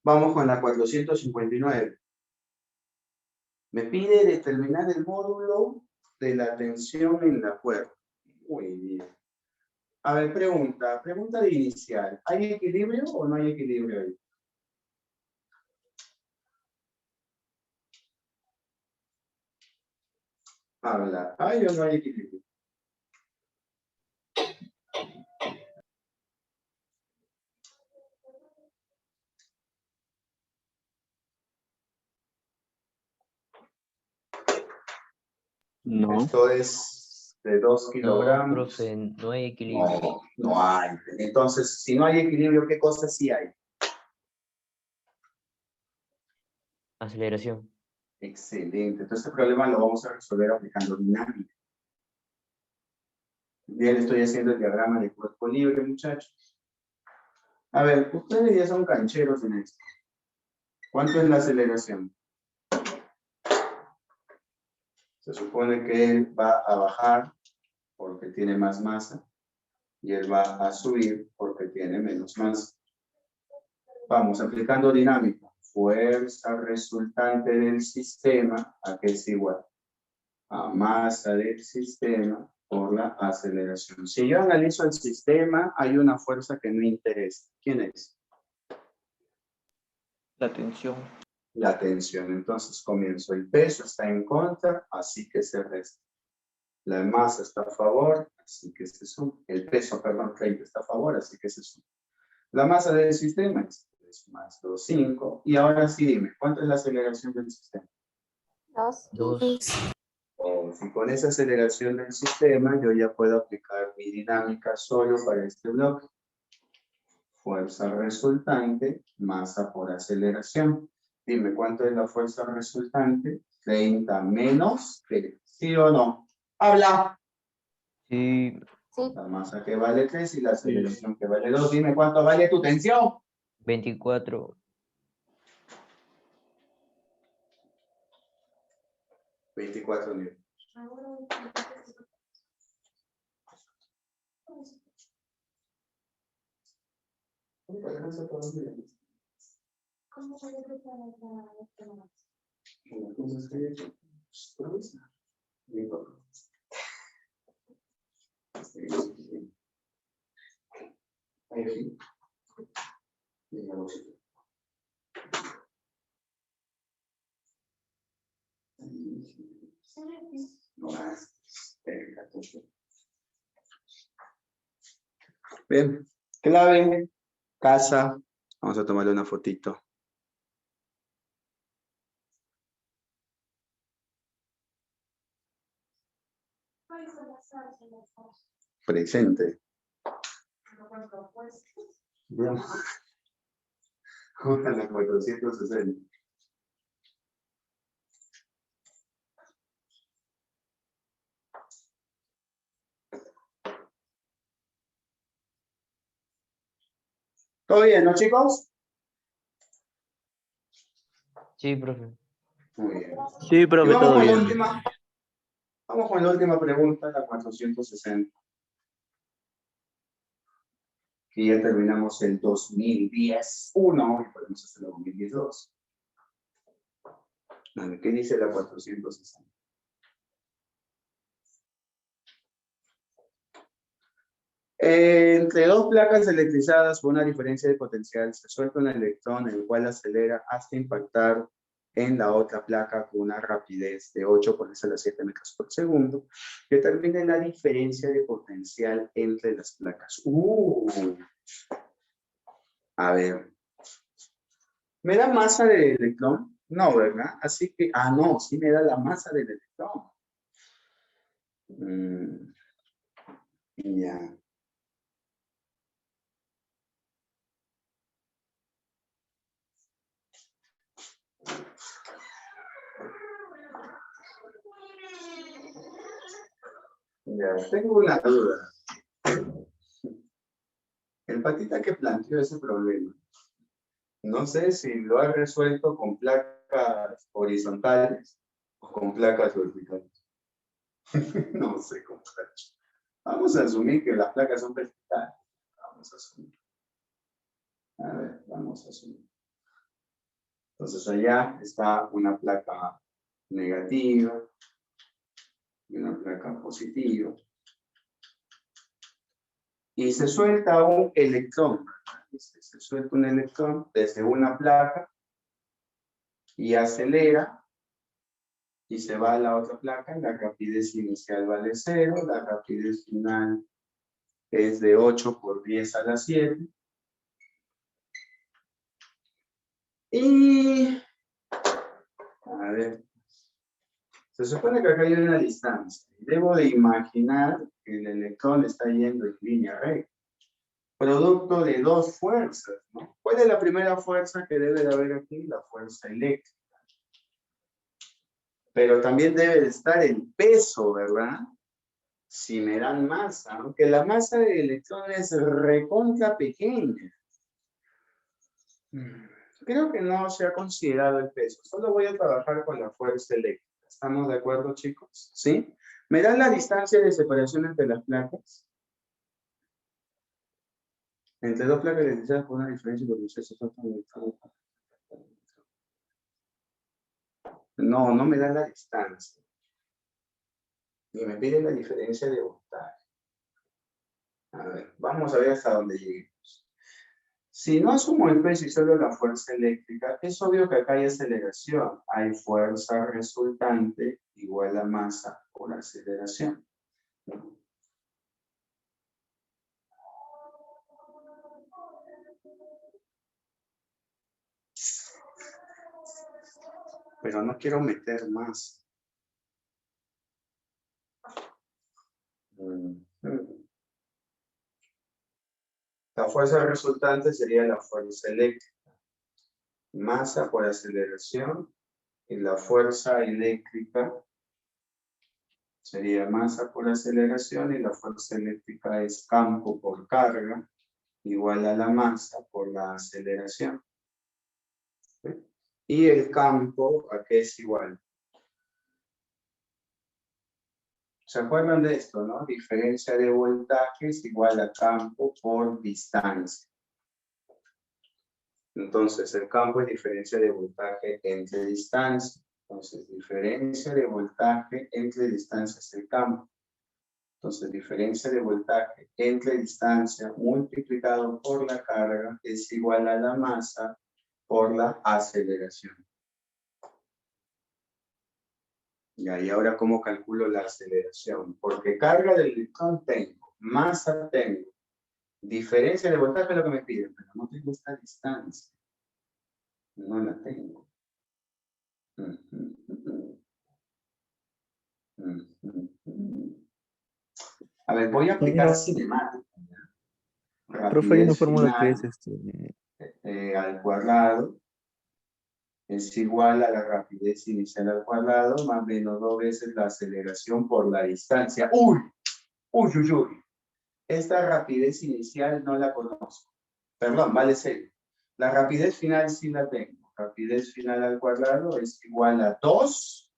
Vamos con la 459. Me pide determinar el módulo de la tensión en la cuerda. Muy bien. A ver, pregunta de inicial. ¿Hay equilibrio o no hay equilibrio ahí? Habla. ¿Hay o no hay equilibrio? No. Esto es de 2 No, kilogramos. profe, no hay equilibrio. No, no hay. Entonces, si no hay equilibrio, ¿qué cosas sí hay? Aceleración. Excelente. Entonces, este problema lo vamos a resolver aplicando dinámica. Bien, estoy haciendo el diagrama de cuerpo libre, muchachos. A ver, ustedes ya son cancheros en esto. ¿Cuánto es la aceleración? Se supone que él va a bajar porque tiene más masa y él va a subir porque tiene menos masa. Vamos, aplicando dinámica. Fuerza resultante del sistema, ¿a qué es igual? A masa del sistema por la aceleración. Si yo analizo el sistema, hay una fuerza que me interesa. ¿Quién es? La tensión. La tensión. Entonces comienzo. El peso está en contra, así que se resta. La masa está a favor, así que se suma. El peso, perdón, 30 está a favor, así que se suma. La masa del sistema es 3 más 2, 5. Y ahora sí, dime, ¿cuánto es la aceleración del sistema? 2. 2. Si con esa aceleración del sistema yo ya puedo aplicar mi dinámica solo para este bloque. Fuerza resultante, masa por aceleración. Dime, ¿cuánto es la fuerza resultante? 30 menos 3. ¿Sí o no? ¡Habla! Sí, Sí. La masa que vale 3 y la aceleración que vale 2. Dime, ¿cuánto vale tu tensión? 24. 24 newtons. Bien, clave, casa. Vamos a tomarle una fotito. Presente. Bien. Junta la 460. ¿Todo bien, no, chicos? Sí, profe. Muy bien. Sí, Y profe, vamos todo con la bien. última. Vamos con la última pregunta, la 460. Que ya terminamos el 2010-1 y podemos hacer el 2010-2. A ver, ¿qué dice la 460? Entre dos placas electrizadas por una diferencia de potencial se suelta un electrón el cual acelera hasta impactar en la otra placa con una rapidez de 8 por 10 a la 7 metros por segundo. Determine la diferencia de potencial entre las placas. A ver. ¿Me da masa del electrón? No, ¿verdad? Así que, no, sí me da la masa del electrón. Ya. Ya, tengo una duda. El patita que planteó ese problema, no sé si lo ha resuelto con placas horizontales o con placas verticales. No sé cómo está hecho. Vamos a asumir que las placas son verticales. Vamos a asumir. A ver, vamos a asumir. Entonces allá está una placa negativa y una placa positiva. Y se suelta un electrón, ¿verdad? Se suelta un electrón desde una placa y acelera y se va a la otra placa. La rapidez inicial vale 0, la rapidez final es de 8 por 10 a la 7. Y, a ver, se supone que acá hay una distancia. Debo de imaginar que el electrón está yendo en línea recta. Producto de dos fuerzas, ¿no? ¿Cuál es la primera fuerza que debe de haber aquí? La fuerza eléctrica. Pero también debe de estar el peso, ¿verdad? Si me dan masa, aunque la masa del electrón es recontra pequeña. Creo que no se ha considerado el peso. Solo voy a trabajar con la fuerza eléctrica. ¿Estamos de acuerdo, chicos? ¿Sí? ¿Me dan la distancia de separación entre las placas? Entre dos placas electrizadas por una diferencia de potencial. No, no me da la distancia. Ni me pide la diferencia de voltaje. A ver, vamos a ver hasta dónde lleguemos. Si no asumo el peso y solo la fuerza eléctrica, es obvio que acá hay aceleración. Hay fuerza resultante igual a masa por aceleración. Pero no quiero meter más. La fuerza resultante sería la fuerza eléctrica. masa por aceleración y la fuerza eléctrica sería masa por aceleración y la fuerza eléctrica es campo por carga igual a la masa por la aceleración. ¿Sí? Y el campo, ¿a qué es igual? ¿Se acuerdan de esto, no? Diferencia de voltaje es igual a campo por distancia. Entonces, el campo es diferencia de voltaje entre distancia. Entonces, diferencia de voltaje entre distancia es el campo. Entonces, diferencia de voltaje entre distancia multiplicado por la carga es igual a la masa por la aceleración. Ya, y ahora, ¿cómo calculo la aceleración? Porque carga del electrón tengo, masa tengo, diferencia de voltaje es lo que me piden, pero no tengo esta distancia. No la tengo. A ver, voy a aplicar cinemática. Profe, hay una Rapidez fórmula que es final al cuadrado es igual a la rapidez inicial al cuadrado más menos 2 veces la aceleración por la distancia. ¡Uy! ¡Uy, uy, uy! Esta rapidez inicial no la conozco. Perdón, vale 0. La rapidez final sí la tengo. Rapidez final al cuadrado es igual a 2.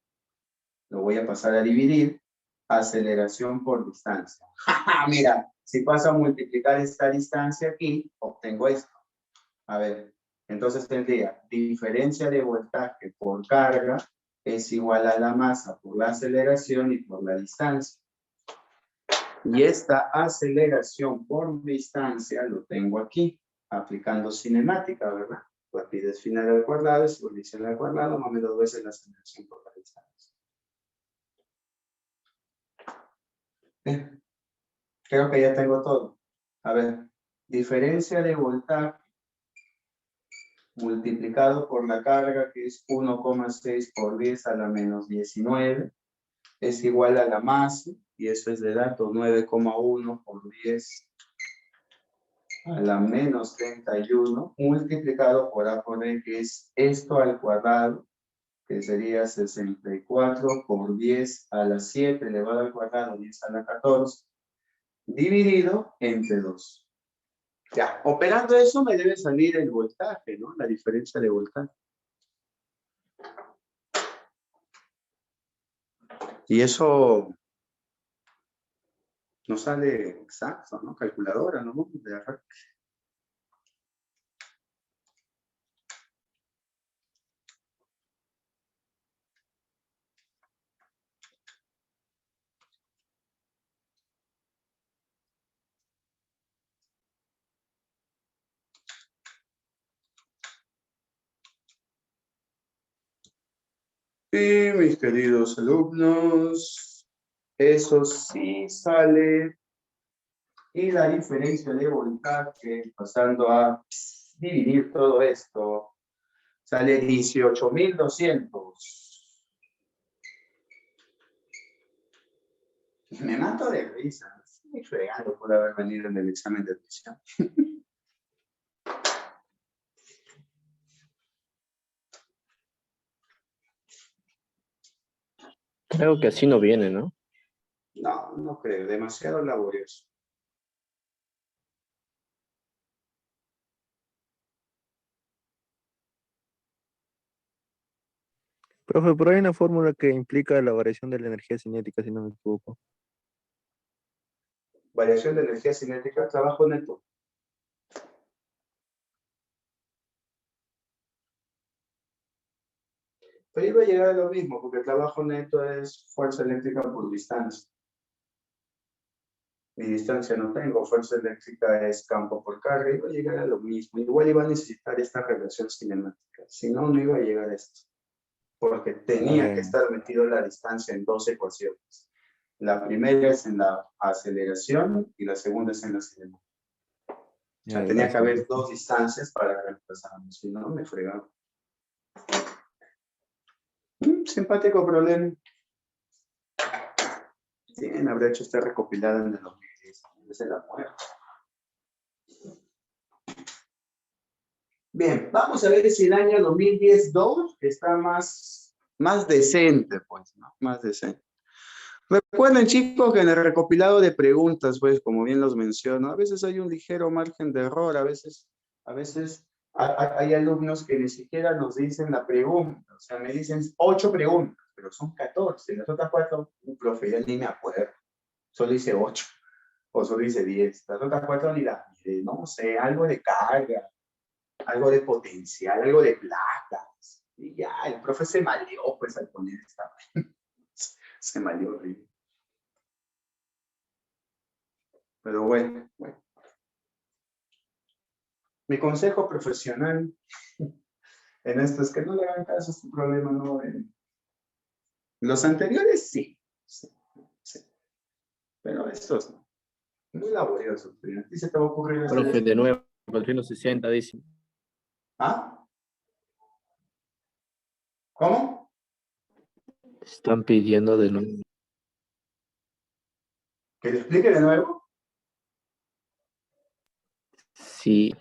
Lo voy a pasar a dividir. Aceleración por distancia. Mira, si paso a multiplicar esta distancia aquí, obtengo esto. A ver, entonces tendría diferencia de voltaje por carga es igual a la masa por la aceleración y por la distancia. Y esta aceleración por distancia lo tengo aquí, aplicando cinemática, ¿verdad? Rapidez final al cuadrado es igual a inicial al cuadrado más menos 2 veces la aceleración por la distancia. Bien. Creo que ya tengo todo. A ver, diferencia de voltaje multiplicado por la carga, que es 1,6 por 10 a la menos 19, es igual a la masa, y eso es de dato, 9,1 por 10 a la menos 31, multiplicado por A por B, que es esto al cuadrado, que sería 64 por 10 a la 7 elevado al cuadrado, 10 a la 14, dividido entre 2. Ya, operando eso me debe salir el voltaje, ¿no? La diferencia de voltaje. Y eso no sale exacto, ¿no? Calculadora, ¿no? De arranque. Y mis queridos alumnos, eso sí sale. Y la diferencia de voltaje, pasando a dividir todo esto, sale 18.200. Me mato de risa. Estoy fregado por haber venido en el examen de admisión. Creo que así no viene, ¿no? No, no creo. Demasiado laborioso. Profe, pero hay una fórmula que implica la variación de la energía cinética, si no me equivoco. Variación de energía cinética, trabajo neto. Pero iba a llegar a lo mismo, porque el trabajo neto es fuerza eléctrica por distancia. Mi distancia no tengo, fuerza eléctrica es campo por carga, iba a llegar a lo mismo. Igual iba a necesitar esta relación cinemática, si no, no iba a llegar a esto. Porque tenía que estar metido la distancia en 2 ecuaciones. La primera es en la aceleración y la segunda es en la cinemática. O sea, tenía que haber 2 distancias para reemplazarnos, si no, me fregaba. Simpático problema. Bien, habrá hecho esta recopilada en el 2010. Se la muero. Bien, vamos a ver si el año 2010-2 está más decente, pues, ¿no? Más decente. Recuerden, chicos, que en el recopilado de preguntas, pues, como bien los menciono, a veces hay un ligero margen de error, a veces hay alumnos que ni siquiera nos dicen la pregunta, o sea, me dicen 8 preguntas, pero son 14, las otras 4, profe, ya ni me acuerdo, solo hice 8, o solo hice 10, las otras 4 ni las miré, no sé, algo de carga, algo de potencial, algo de placas, y ya, el profe se maleó, pues, al poner esta, se maleó horrible. Pero bueno. Mi consejo profesional en esto es que no le hagan caso a este problema, ¿no? Los anteriores sí. Pero estos no. Muy laboriosos. ¿A ti se te va a ocurrir hacer Profe, esto? de nuevo, 460, dice. ¿Ah? ¿Cómo? Están pidiendo de nuevo. ¿Que le explique de nuevo? Sí.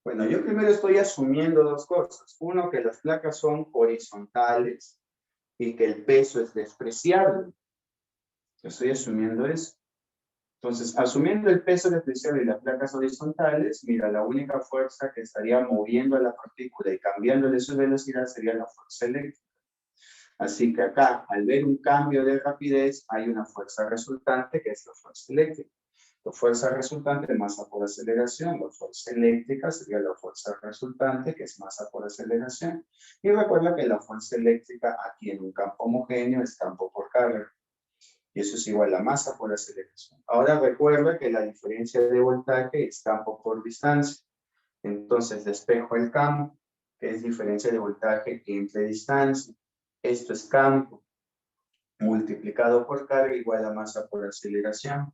Bueno, yo primero estoy asumiendo 2 cosas. Uno, que las placas son horizontales y que el peso es despreciable. Estoy asumiendo eso. Entonces, asumiendo el peso despreciable y las placas horizontales, mira, la única fuerza que estaría moviendo a la partícula y cambiándole su velocidad sería la fuerza eléctrica. Así que acá, al ver un cambio de rapidez, hay una fuerza resultante que es la fuerza eléctrica. La fuerza resultante es masa por aceleración, la fuerza eléctrica sería la fuerza resultante que es masa por aceleración. Y recuerda que la fuerza eléctrica aquí en un campo homogéneo es campo por carga. Y eso es igual a masa por aceleración. Ahora recuerda que la diferencia de voltaje es campo por distancia. Entonces despejo el campo, que es diferencia de voltaje entre distancia. Esto es campo multiplicado por carga igual a masa por aceleración.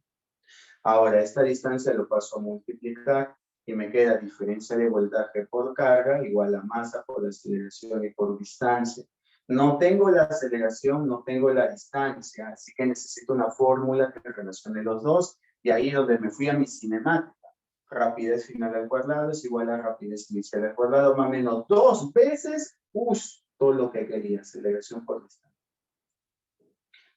Ahora esta distancia lo paso a multiplicar y me queda diferencia de voltaje por carga igual a masa por aceleración y por distancia. No tengo la aceleración, no tengo la distancia, así que necesito una fórmula que relacione los dos, y ahí es donde me fui a mi cinemática. Rapidez final al cuadrado es igual a rapidez inicial al cuadrado, más o menos 2 veces justo lo que quería, aceleración por distancia.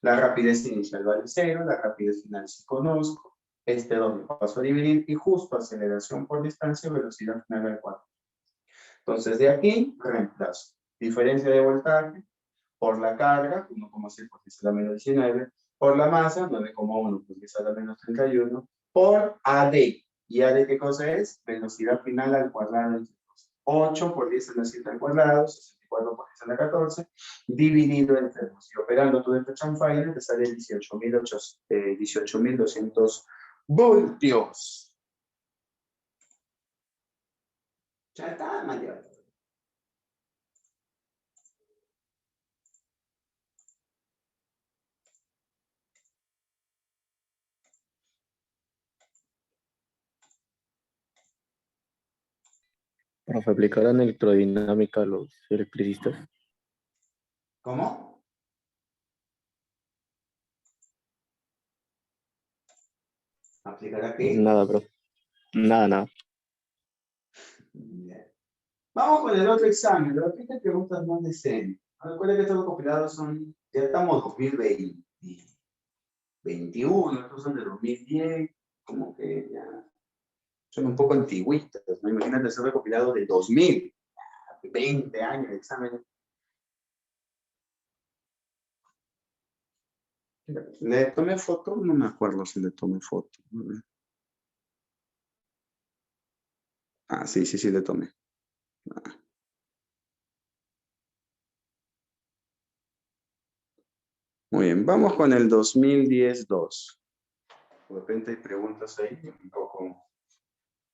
La rapidez inicial vale 0, la rapidez final sí conozco, este 2 lo paso a dividir, y justo aceleración por distancia, velocidad final al cuadrado. Entonces de aquí reemplazo diferencia de voltaje por la carga, 1,6 por 10 a la menos 19, por la masa, 9,1 por 10 a la menos 31, por AD. ¿Y AD qué cosa es? Velocidad final al cuadrado entre 8 por 10 a la 7 al cuadrado, 64 por 10 a la 14, dividido entre 2. Y operando todo este chanfaire, te sale 18.200 voltios. Ya está, mayor. Profe, ¿aplicarán electrodinámica a los electricistas? ¿Cómo? ¿Aplicará qué? Nada, profe. Nada. Bien. Vamos con el otro examen. Pero aquí te preguntas más decentes. Recuerda que estos compilados son, ya estamos 2021, estos son de 2010, como que ya son un poco antiguitas, ¿no? Imagínate ser recopilado de 2000, 20 años de examen. ¿Le tomé foto? No me acuerdo si le tomé foto. Ah, sí, le tomé. Muy bien, vamos con el 2010-2. De repente hay preguntas ahí un poco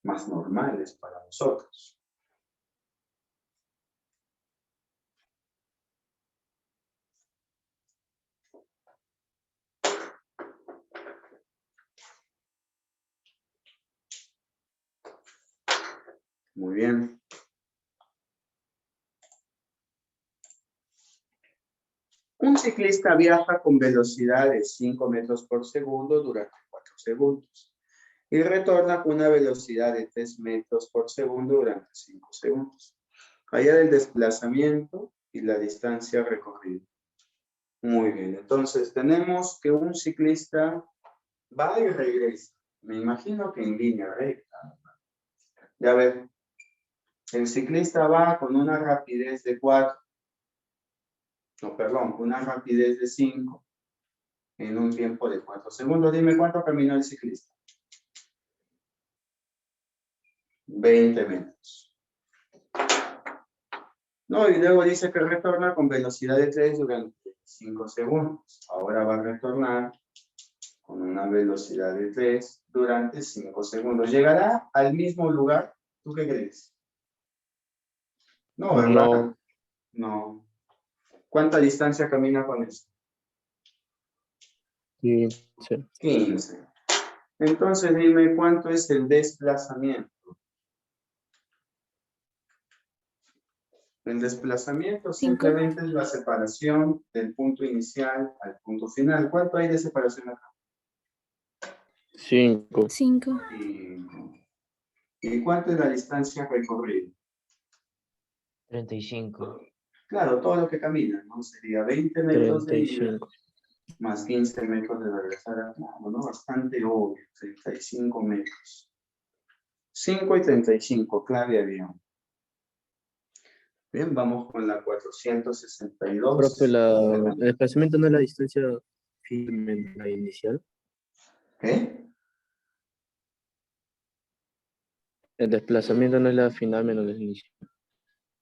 más normales para nosotros. Muy bien. Un ciclista viaja con velocidad de 5 metros por segundo durante 4 segundos. y retorna con una velocidad de 3 metros por segundo durante 5 segundos. Hallar el desplazamiento y la distancia recorrida. Muy bien, entonces tenemos que un ciclista va y regresa. Me imagino que en línea recta. Ya ver, el ciclista va con una rapidez de 4. No, perdón, una rapidez de 5 en un tiempo de 4 segundos. Dime cuánto caminó el ciclista. 20 metros. No, y luego dice que retorna con velocidad de 3 durante 5 segundos. Ahora va a retornar con una velocidad de 3 durante 5 segundos. ¿Llegará al mismo lugar? ¿Tú qué crees? No, ¿verdad? No, No. ¿Cuánta distancia camina con eso? 15. 15. Entonces dime cuánto es el desplazamiento. El desplazamiento 5. simplemente es la separación del punto inicial al punto final. ¿Cuánto hay de separación acá? 5. 5. 5. ¿Y cuánto es la distancia recorrida? 35. Claro, todo lo que camina, ¿no? Sería 20 metros de ida 35. más 15 metros de regresar. Claro, ¿no? Bastante obvio, 35 metros. 5 y 35, clave avión. Bien, vamos con la 462. Profe, el desplazamiento no es la distancia firme en la inicial. ¿Qué? El desplazamiento no es la final menos la inicial.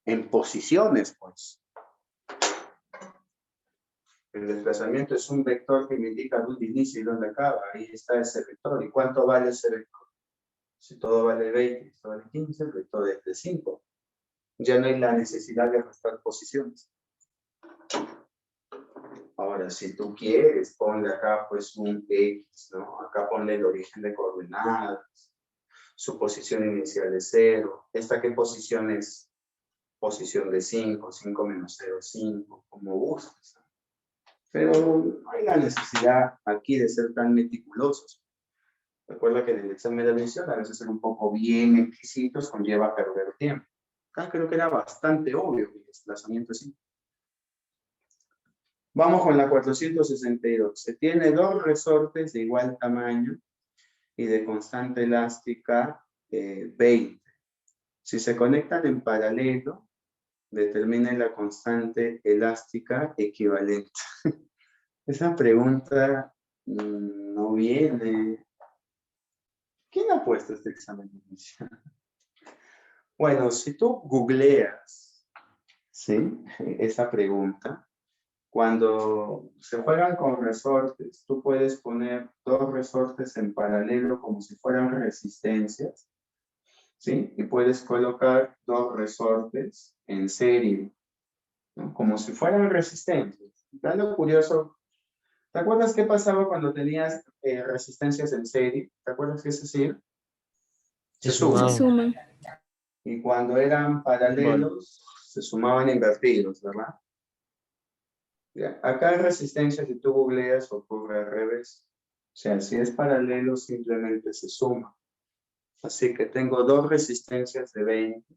En posiciones, pues. El desplazamiento es un vector que me indica dónde inicia y dónde acaba. Ahí está ese vector. ¿Y cuánto vale ese vector? Si todo vale 20, esto vale 15, el vector es de 5. Ya no hay la necesidad de restar posiciones. Ahora, si tú quieres, ponle acá pues un X, ¿no? Acá ponle el origen de coordenadas. Su posición inicial es 0. ¿Esta qué posición es? Posición de 5, 5 menos 0, 5, como gustes. Pero no hay la necesidad aquí de ser tan meticulosos. Recuerda que en el examen de admisión a veces ser un poco bien exquisitos conlleva perder tiempo. Acá creo que era bastante obvio que el desplazamiento es 5. Vamos con la 462. Se tiene 2 resortes de igual tamaño y de constante elástica 20. Si se conectan en paralelo, determinen la constante elástica equivalente. Esa pregunta no viene. ¿Quién ha puesto este examen de admisión? Bueno, si tú googleas, ¿sí? Esa pregunta, cuando se juegan con resortes, tú puedes poner 2 resortes en paralelo como si fueran resistencias, ¿sí? Y puedes colocar 2 resortes en serie, ¿no? Como si fueran resistencias. Algo curioso. ¿Te acuerdas qué pasaba cuando tenías resistencias en serie? ¿Te acuerdas qué es decir? Se Se sumaban. suman. Y cuando eran paralelos, se sumaban invertidos, ¿verdad? Ya, acá en resistencia, si tú googleas, ocurre al revés. O sea, si es paralelo, simplemente se suma. Así que tengo 2 resistencias de 20,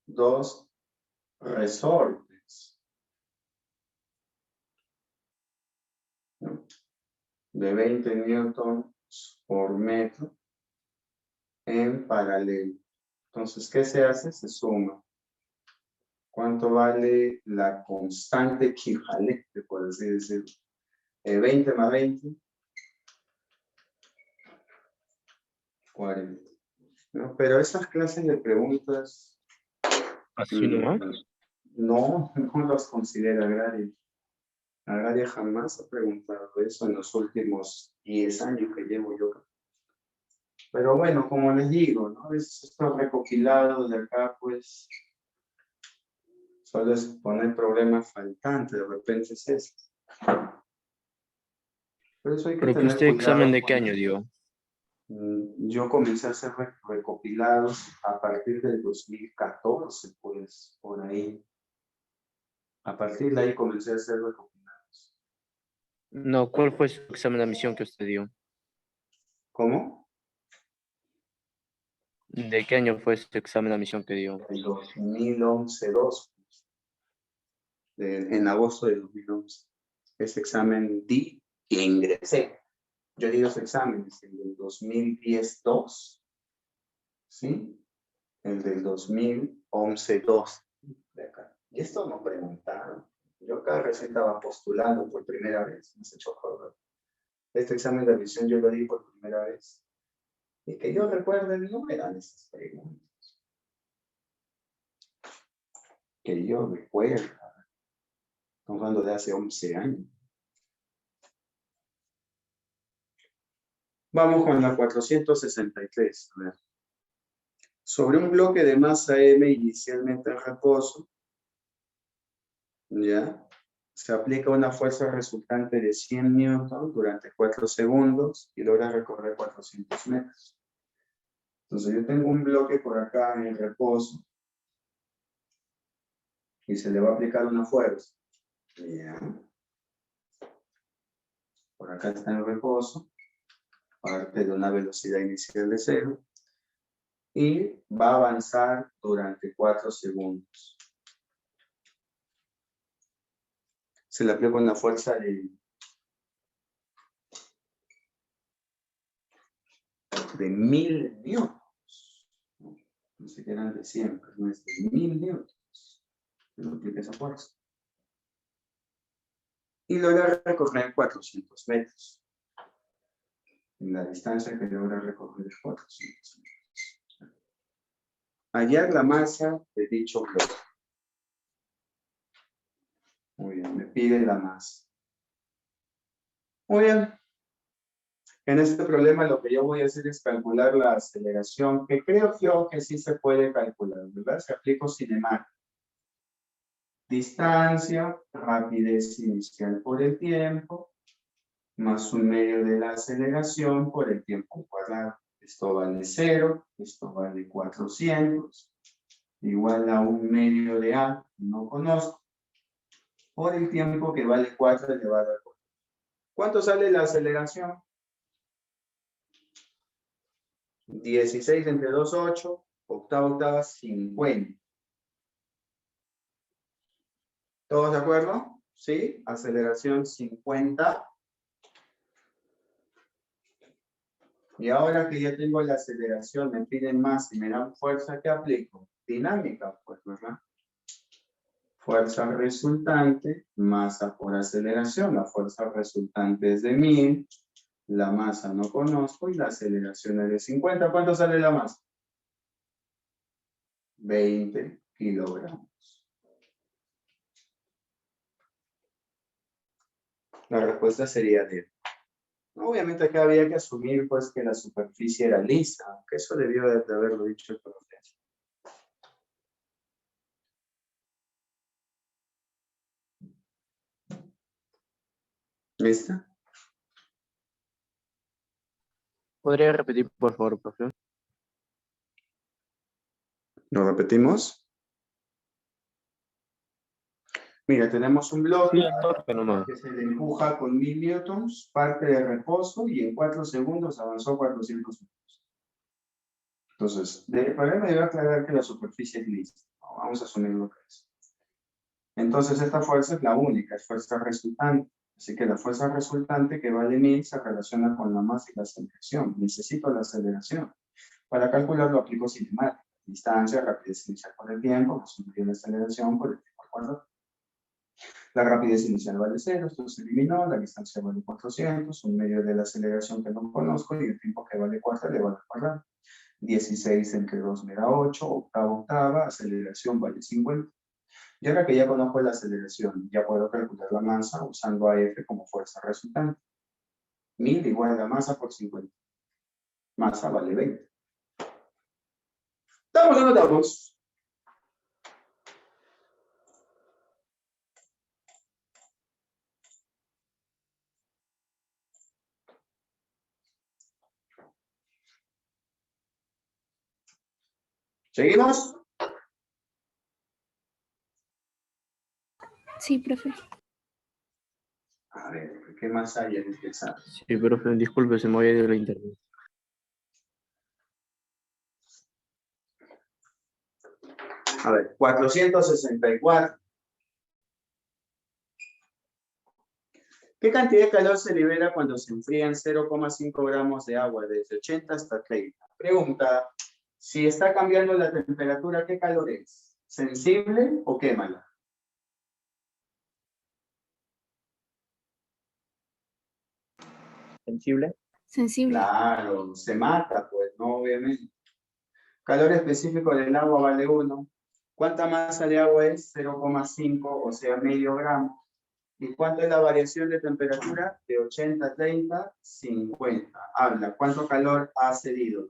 2 resortes, ¿no? De 20 newtons por metro en paralelo. Entonces, ¿qué se hace? Se suma. ¿Cuánto vale la constante equivalente, por así decirlo? 20 más 20, 40. ¿No? Pero esas clases de preguntas Así nomás. no los considera Agraria. Agraria jamás ha preguntado eso en los últimos 10 años que llevo yo. Pero bueno, como les digo, ¿no? A veces estos recopilados de acá, pues, solo es poner problemas faltantes, de repente es eso. Por eso hay que Pero que tener usted examen cuidado de qué cuando- año dio. Yo comencé a hacer recopilados a partir del 2014, pues, por ahí. A partir de ahí comencé a hacer recopilados. No, ¿cuál fue su examen de admisión que usted dio? ¿Cómo? ¿De qué año fue este examen de admisión que dio? El 2011-2, en agosto de 2011. Ese examen di y ingresé. Yo di 2 exámenes, el del 2010-2, ¿sí? El del 2011-2. De acá. Y esto no preguntaron. Yo acá recién estaba postulando por primera vez. Me has hecho acordar. Este examen de admisión yo lo di por primera vez. Y que yo recuerde, no eran esas preguntas. Que yo recuerdo. Estamos hablando de hace 11 años. Vamos con la 463. A ver. Sobre un bloque de masa M inicialmente en reposo, ¿ya? Se aplica una fuerza resultante de 100 newton durante 4 segundos y logra recorrer 400 metros. Entonces yo tengo un bloque por acá en reposo y se le va a aplicar una fuerza. ¿Ya? Por acá está en reposo, parte de una velocidad inicial de 0 y va a avanzar durante 4 segundos. Se le aplica una fuerza de 1000 newtons. No sé qué eran de 100, pero no es de 1000 newtons. Se le aplica esa fuerza. Y logra recorrer 400 metros. En la distancia que logra recorrer 400 metros. Hallar la masa de dicho bloque. Muy bien, me pide la masa. Muy bien. En este problema lo que yo voy a hacer es calcular la aceleración, que creo yo que sí se puede calcular, ¿verdad? Se aplica cinemática. Distancia, rapidez inicial por el tiempo, más un medio de la aceleración por el tiempo cuadrado. Esto vale 0, esto vale 400, igual a un medio de A, no conozco, por el tiempo que vale 4 elevado a 4. ¿Cuánto sale la aceleración? 16 entre 2, 8, octava, 50. ¿Todos de acuerdo? ¿Sí? Aceleración 50. Y ahora que ya tengo la aceleración, me piden más y me dan fuerza, ¿qué aplico? Dinámica, pues, ¿verdad? Fuerza resultante, masa por aceleración. La fuerza resultante es de 1000, la masa no conozco y la aceleración es de 50. ¿Cuánto sale la masa? 20 kilogramos. La respuesta sería D. Obviamente acá había que asumir pues que la superficie era lisa, aunque eso debió de haberlo dicho el profesor. ¿Lista? ¿Podría repetir, por favor, profe? ¿Lo repetimos? Mira, tenemos un bloque Sí, toque nomás. que se le empuja con 1000 newtons, parte de reposo y en 4 segundos avanzó 400 metros. Entonces, para mí me debe aclarar que la superficie es lisa. Vamos a asumir lo que es. Entonces, esta fuerza es la única, es fuerza resultante. Así que la fuerza resultante que vale 1000 se relaciona con la masa y la aceleración. Necesito la aceleración. Para calcularlo aplico cinemática. Distancia, rapidez inicial por el tiempo, más un medio de aceleración por el tiempo al cuadrado. La rapidez inicial vale 0, esto se eliminó, la distancia vale 400, un medio de la aceleración que no conozco y el tiempo que vale 4 elevado al cuadrado. 16 entre 2 me da 8, octava, aceleración vale 50. Y ahora que ya conozco la aceleración, ya puedo calcular la masa usando AF como fuerza resultante. 1000 igual a la masa por 50. Masa vale 20. ¿Estamos o no estamos? ¿Seguimos? Sí, profe. A ver, ¿qué más hay en este examen? Sí, profe, disculpe, se me había ido la internet. A ver, 464. ¿Qué cantidad de calor se libera cuando se enfrían 0,5 gramos de agua desde 80 hasta 30? Pregunta, si está cambiando la temperatura, ¿qué calor es? ¿Sensible o quémala? Sensible. Sensible. Claro, se mata, pues, no, obviamente. Calor específico del agua vale 1. ¿Cuánta masa de agua es? 0,5, o sea, medio gramo. ¿Y cuánto es la variación de temperatura? De 80 a 30, 50. Habla, ¿cuánto calor ha cedido?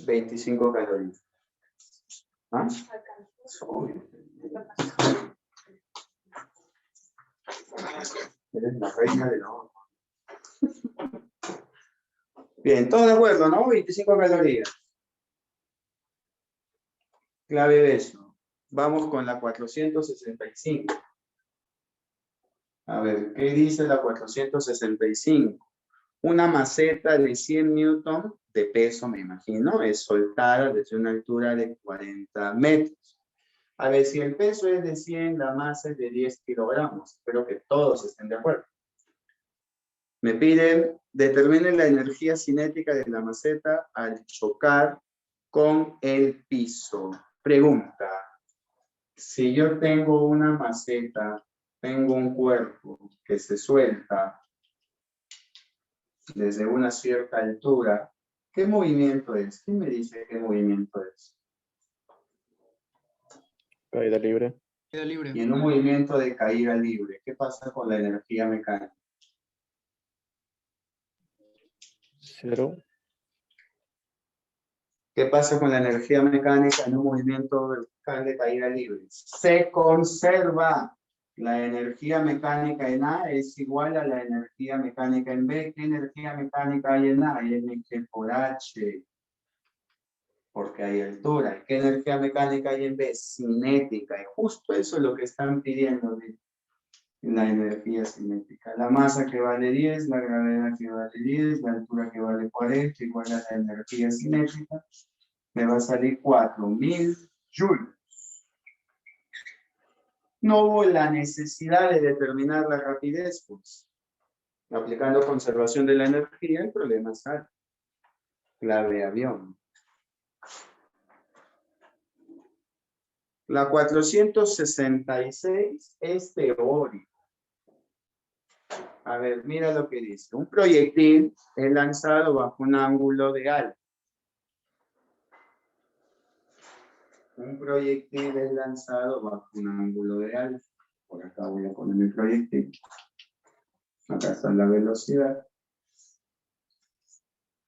25 calorías. ¿Ah? Uy. Eres la reina de la onda. Bien, todos de acuerdo, ¿no? 25 calorías. Clave de eso. Vamos con la 465. A ver, ¿qué dice la 465? Una maceta de 100 newton de peso, me imagino, es soltada desde una altura de 40 metros. A ver, si el peso es de 100, la masa es de 10 kilogramos. Espero que todos estén de acuerdo. Me piden, determinen la energía cinética de la maceta al chocar con el piso. Pregunta, si yo tengo una maceta, tengo un cuerpo que se suelta desde una cierta altura, ¿qué movimiento es? ¿Quién me dice qué movimiento es? Caída libre. Queda libre. Y en un movimiento de caída libre, ¿qué pasa con la energía mecánica? 0. ¿Qué pasa con la energía mecánica en un movimiento vertical de caída libre? Se conserva. La energía mecánica en A es igual a la energía mecánica en B. ¿Qué energía mecánica hay en A? Hay mg por h. Porque hay altura. ¿Qué energía mecánica hay en B? Cinética. Y justo eso es lo que están pidiendo de la energía cinética. La masa que vale 10, la gravedad que vale 10, la altura que vale 40, igual a la energía cinética. Me va a salir 4000 joules. No hubo la necesidad de determinar la rapidez, pues. Aplicando conservación de la energía, el problema sale. Clave avión. La 466 es teórico. A ver, mira lo que dice. Un proyectil es lanzado bajo un ángulo de alfa. Un proyectil es lanzado bajo un ángulo de alfa. Por acá voy a poner mi proyectil. Acá está la velocidad.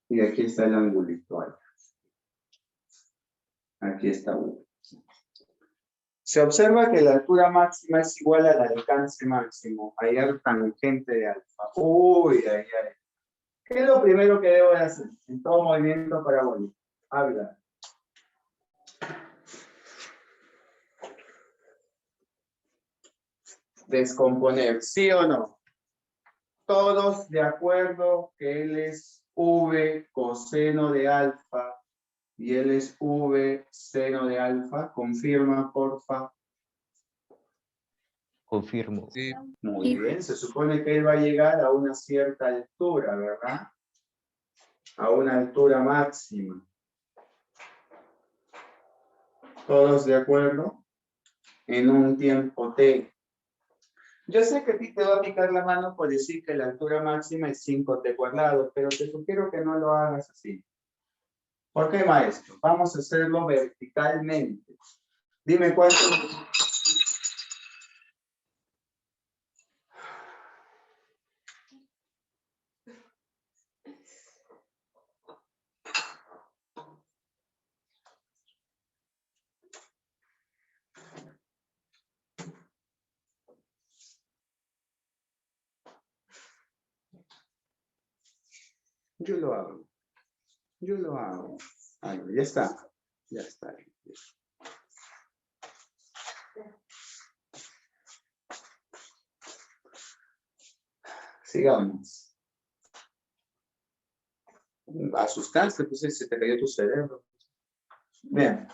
Y aquí está el angulito alfa. Aquí está uno. Se observa que la altura máxima es igual al alcance máximo. Hallar tangente de alfa. Uy, ay, ay. ¿Qué es lo primero que debo de hacer en todo movimiento parabólico? Habla. Descomponer, ¿sí o no? Todos de acuerdo que él es V coseno de alfa y él es V seno de alfa. Confirma, porfa. Confirmo. Sí. Muy bien, se supone que él va a llegar a una cierta altura, ¿verdad? A una altura máxima. ¿Todos de acuerdo? En un tiempo t. Yo sé que a ti te va a picar la mano por decir que la altura máxima es 5t cuadrado, pero te sugiero que no lo hagas así. ¿Por qué, maestro? Vamos a hacerlo verticalmente. Dime cuánto... Yo lo hago. Yo lo hago. Ahí, ya está. Ya está. Sigamos. Asustaste, pues se te cayó tu cerebro. Bien.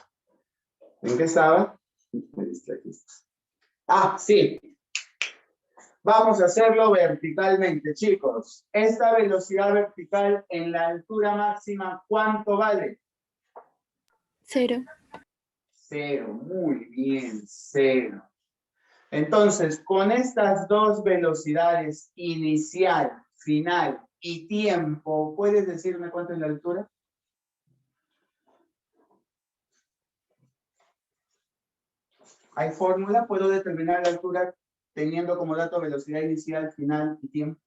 ¿En qué estaba? Me distraje. Ah, sí. Vamos a hacerlo verticalmente, chicos. Esta velocidad vertical en la altura máxima, ¿cuánto vale? 0. 0. Muy bien, 0. Entonces, con estas dos velocidades, inicial, final y tiempo, ¿puedes decirme cuánto es la altura? ¿Hay fórmula? ¿Puedo determinar la altura teniendo como dato velocidad inicial, final y tiempo?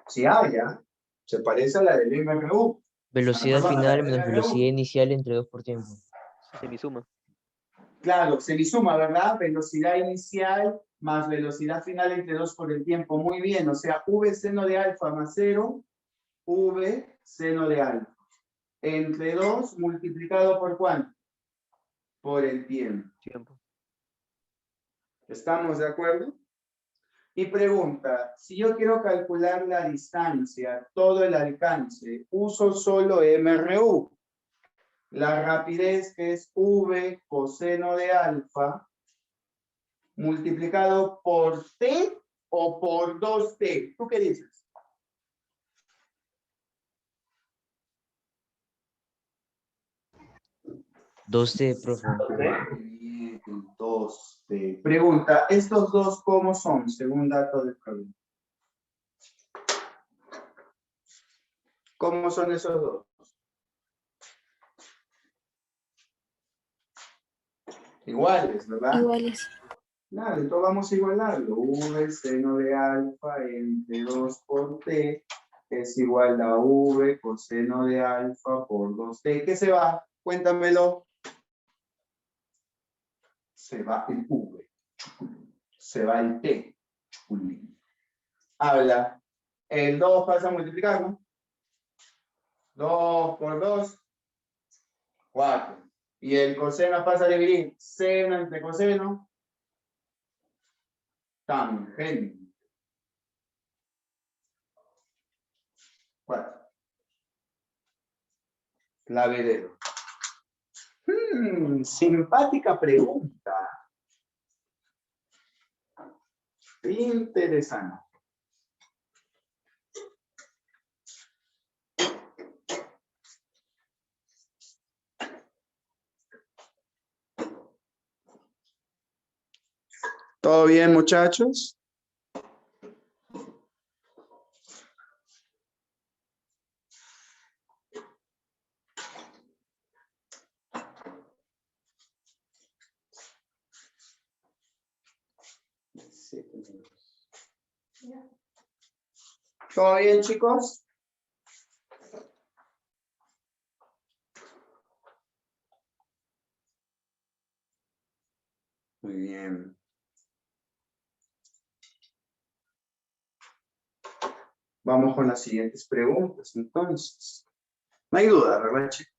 Sí, ya. Se parece a la del MRU. Velocidad Perdón, a la final del menos MRU. velocidad inicial entre 2 por tiempo. Semisuma. Claro, semisuma, ¿verdad? Velocidad inicial más velocidad final entre 2 por el tiempo. Muy bien, o sea, V seno de alfa más 0, V seno de alfa. Entre 2 multiplicado por ¿cuánto? Por el tiempo. ¿Estamos de acuerdo? Y pregunta, si yo quiero calcular la distancia, todo el alcance, uso solo MRU. La rapidez que es V coseno de alfa multiplicado por T o por 2T. ¿Tú qué dices? ¿2T, profe? Bien, 2T. Pregunta, ¿estos dos cómo son según datos del problema? ¿Cómo son esos dos? Iguales, ¿verdad? Iguales. Nada, entonces vamos a igualarlo. V seno de alfa entre 2 por T es igual a V coseno de alfa por 2T. ¿Qué se va? Cuéntamelo. Se va el V. Se va el T. Habla. El 2 pasa a multiplicar, ¿no? 2 por 2, 4. Y el coseno pasa a dividir. Seno entre coseno. Tangente. 4. Clavedero. Simpática pregunta. Interesante. ¿Todo bien, muchachos? ¿Todo bien, chicos? Muy bien. Vamos con las siguientes preguntas, entonces. No hay duda, ¿verdad, chicos?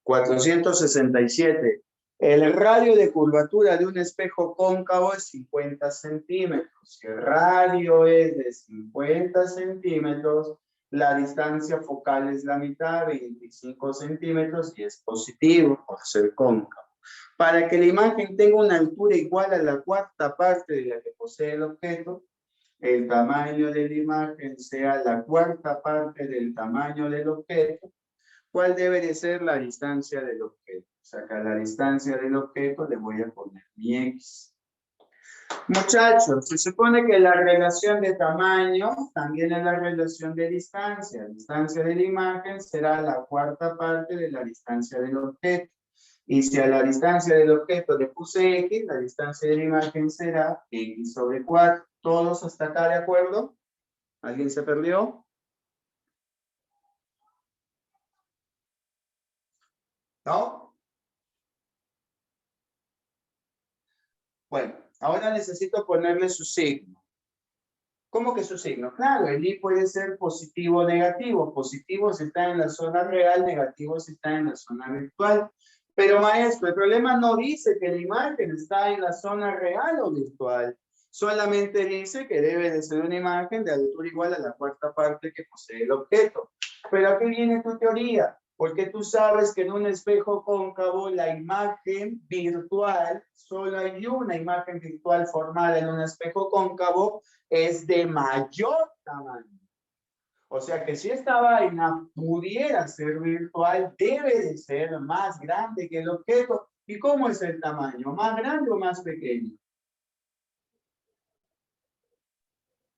$467. El radio de curvatura de un espejo cóncavo es 50 centímetros. Si el radio es de 50 centímetros, la distancia focal es la mitad, 25 centímetros, y es positivo por ser cóncavo. Para que la imagen tenga una altura igual a la cuarta parte de la que posee el objeto, el tamaño de la imagen sea la cuarta parte del tamaño del objeto, ¿cuál debe de ser la distancia del objeto? O sea, que a la distancia del objeto le voy a poner mi X. Muchachos, se supone que la relación de tamaño también es la relación de distancia. La distancia de la imagen será la cuarta parte de la distancia del objeto. Y si a la distancia del objeto le puse X, la distancia de la imagen será X sobre 4. ¿Todos hasta acá de acuerdo? ¿Alguien se perdió? ¿No? Bueno, ahora necesito ponerle su signo. ¿Cómo que su signo? Claro, el I puede ser positivo o negativo. Positivo si está en la zona real, negativo si está en la zona virtual. Pero maestro, el problema no dice que la imagen está en la zona real o virtual. Solamente dice que debe de ser una imagen de altura igual a la cuarta parte que posee el objeto. Pero aquí viene tu teoría. Porque tú sabes que en un espejo cóncavo la imagen virtual, solo hay una imagen virtual formada en un espejo cóncavo, es de mayor tamaño. O sea que si esta vaina pudiera ser virtual, debe de ser más grande que el objeto. ¿Y cómo es el tamaño? ¿Más grande o más pequeño?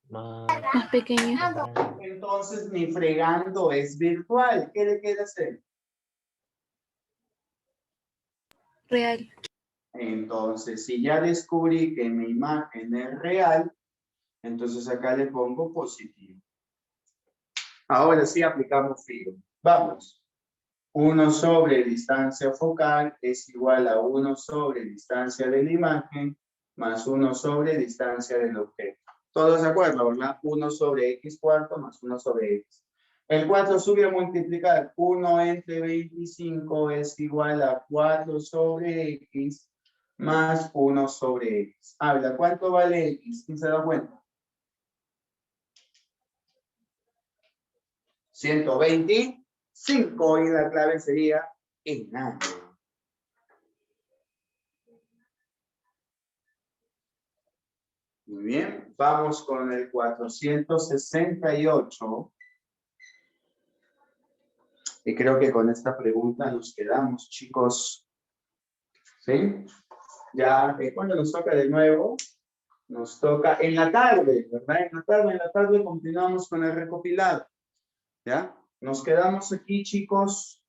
Más pequeño. Entonces ni fregando es virtual. ¿Qué le queda hacer? Real. Entonces, si ya descubrí que mi imagen es real, entonces acá le pongo positivo. Ahora sí aplicamos fijo. Vamos. 1 sobre distancia focal es igual a 1 sobre distancia de la imagen más 1 sobre distancia del objeto. ¿Todos de acuerdo, verdad? 1 sobre x cuarto más 1 sobre x. El 4 sube a multiplicar. 1 entre 25 es igual a 4 sobre x más 1 sobre x. Habla, ¿cuánto vale x? ¿Quién se da cuenta? 125 y la clave sería enano. Muy bien, vamos con el 468. Y creo que con esta pregunta nos quedamos, chicos. ¿Sí? Ya, cuando nos toca de nuevo, nos toca en la tarde, ¿verdad? En la tarde continuamos con el recopilado. ¿Ya? Nos quedamos aquí, chicos.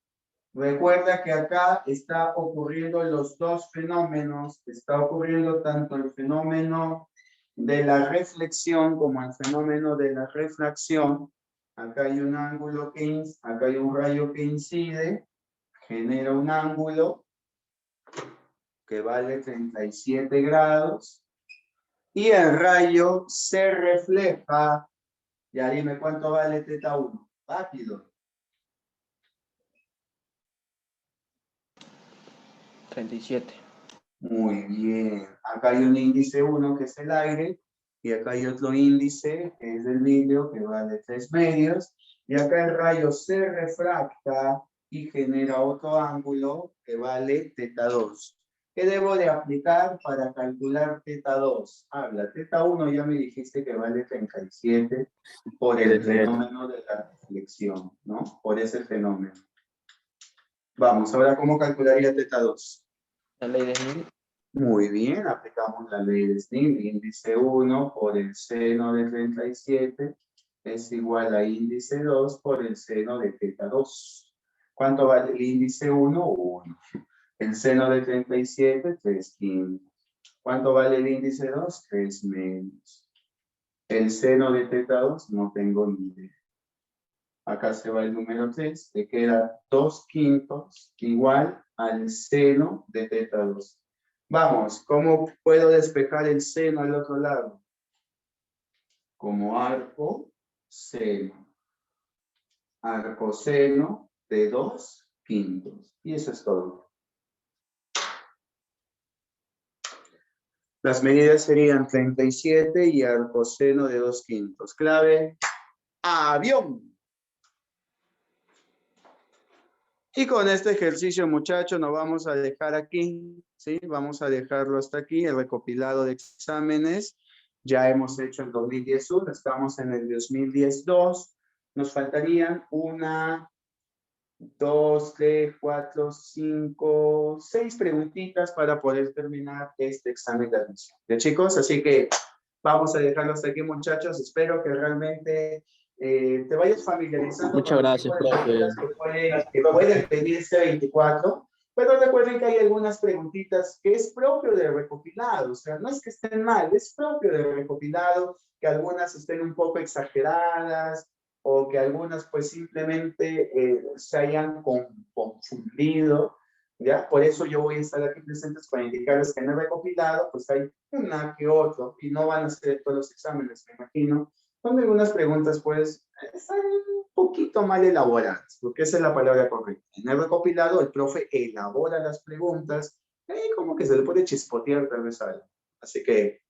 Recuerda que acá está ocurriendo los dos fenómenos. Está ocurriendo tanto el fenómeno de la reflexión como el fenómeno de la refracción. Acá hay un ángulo acá hay un rayo que incide, genera un ángulo que vale 37 grados y el rayo se refleja. Ya dime cuánto vale teta 1. Rápido. 37. Muy bien. Acá hay un índice 1 que es el aire y acá hay otro índice que es el vidrio que vale 3 medios y acá el rayo se refracta y genera otro ángulo que vale teta 2. ¿Qué debo de aplicar para calcular teta 2? Habla, teta 1 ya me dijiste que vale 37 por el fenómeno de la reflexión, ¿no? Por ese fenómeno. Vamos, ahora ¿cómo calcularía teta 2? La ley de Snell. Muy bien, aplicamos la ley de Snell. Índice 1 por el seno de 37 es igual a índice 2 por el seno de teta 2. ¿Cuánto vale el índice 1? 1. El seno de 37, 3 quintos. ¿Cuánto vale el índice 2? 3 medios. El seno de teta 2 no tengo ni idea. Acá se va el número 3, te queda 2 quintos igual al seno de teta 2. Vamos, ¿cómo puedo despejar el seno al otro lado? Como arco seno. Arco seno de 2 quintos. Y eso es todo. Las medidas serían 37 y arco seno de 2 quintos. Clave, avión. Y con este ejercicio, muchachos, nos vamos a dejar aquí, ¿sí? Vamos a dejarlo hasta aquí, el recopilado de exámenes. Ya hemos hecho el 2010-1, estamos en el 2010-2. Nos faltarían 1, 2, 3, 4, 5, 6 preguntitas para poder terminar este examen de admisión. ¿Ya, chicos? Así que vamos a dejarlo hasta aquí, muchachos. Espero que realmente te vayas familiarizando. Muchas gracias, profe. Que pueden pedirse 24. Pero recuerden que hay algunas preguntitas que es propio del recopilado, o sea, no es que estén mal, es propio del recopilado, que algunas estén un poco exageradas, o que algunas pues simplemente se hayan confundido, ¿ya? Por eso yo voy a estar aquí presentes para indicarles que en el recopilado pues hay una que otro, y no van a ser todos los exámenes, me imagino, donde algunas preguntas pues están un poquito mal elaboradas, porque esa es la palabra correcta. En el recopilado el profe elabora las preguntas, como que se le puede chispotear tal vez algo. Así que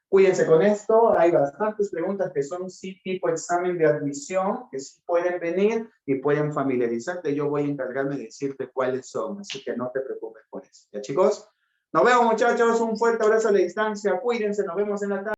cuídense con esto, hay bastantes preguntas que son sí tipo examen de admisión, que sí pueden venir y pueden familiarizarte. Yo voy a encargarme de decirte cuáles son, así que no te preocupes por eso. ¿Ya, chicos? Nos vemos, muchachos, un fuerte abrazo a la distancia, cuídense, nos vemos en la tarde.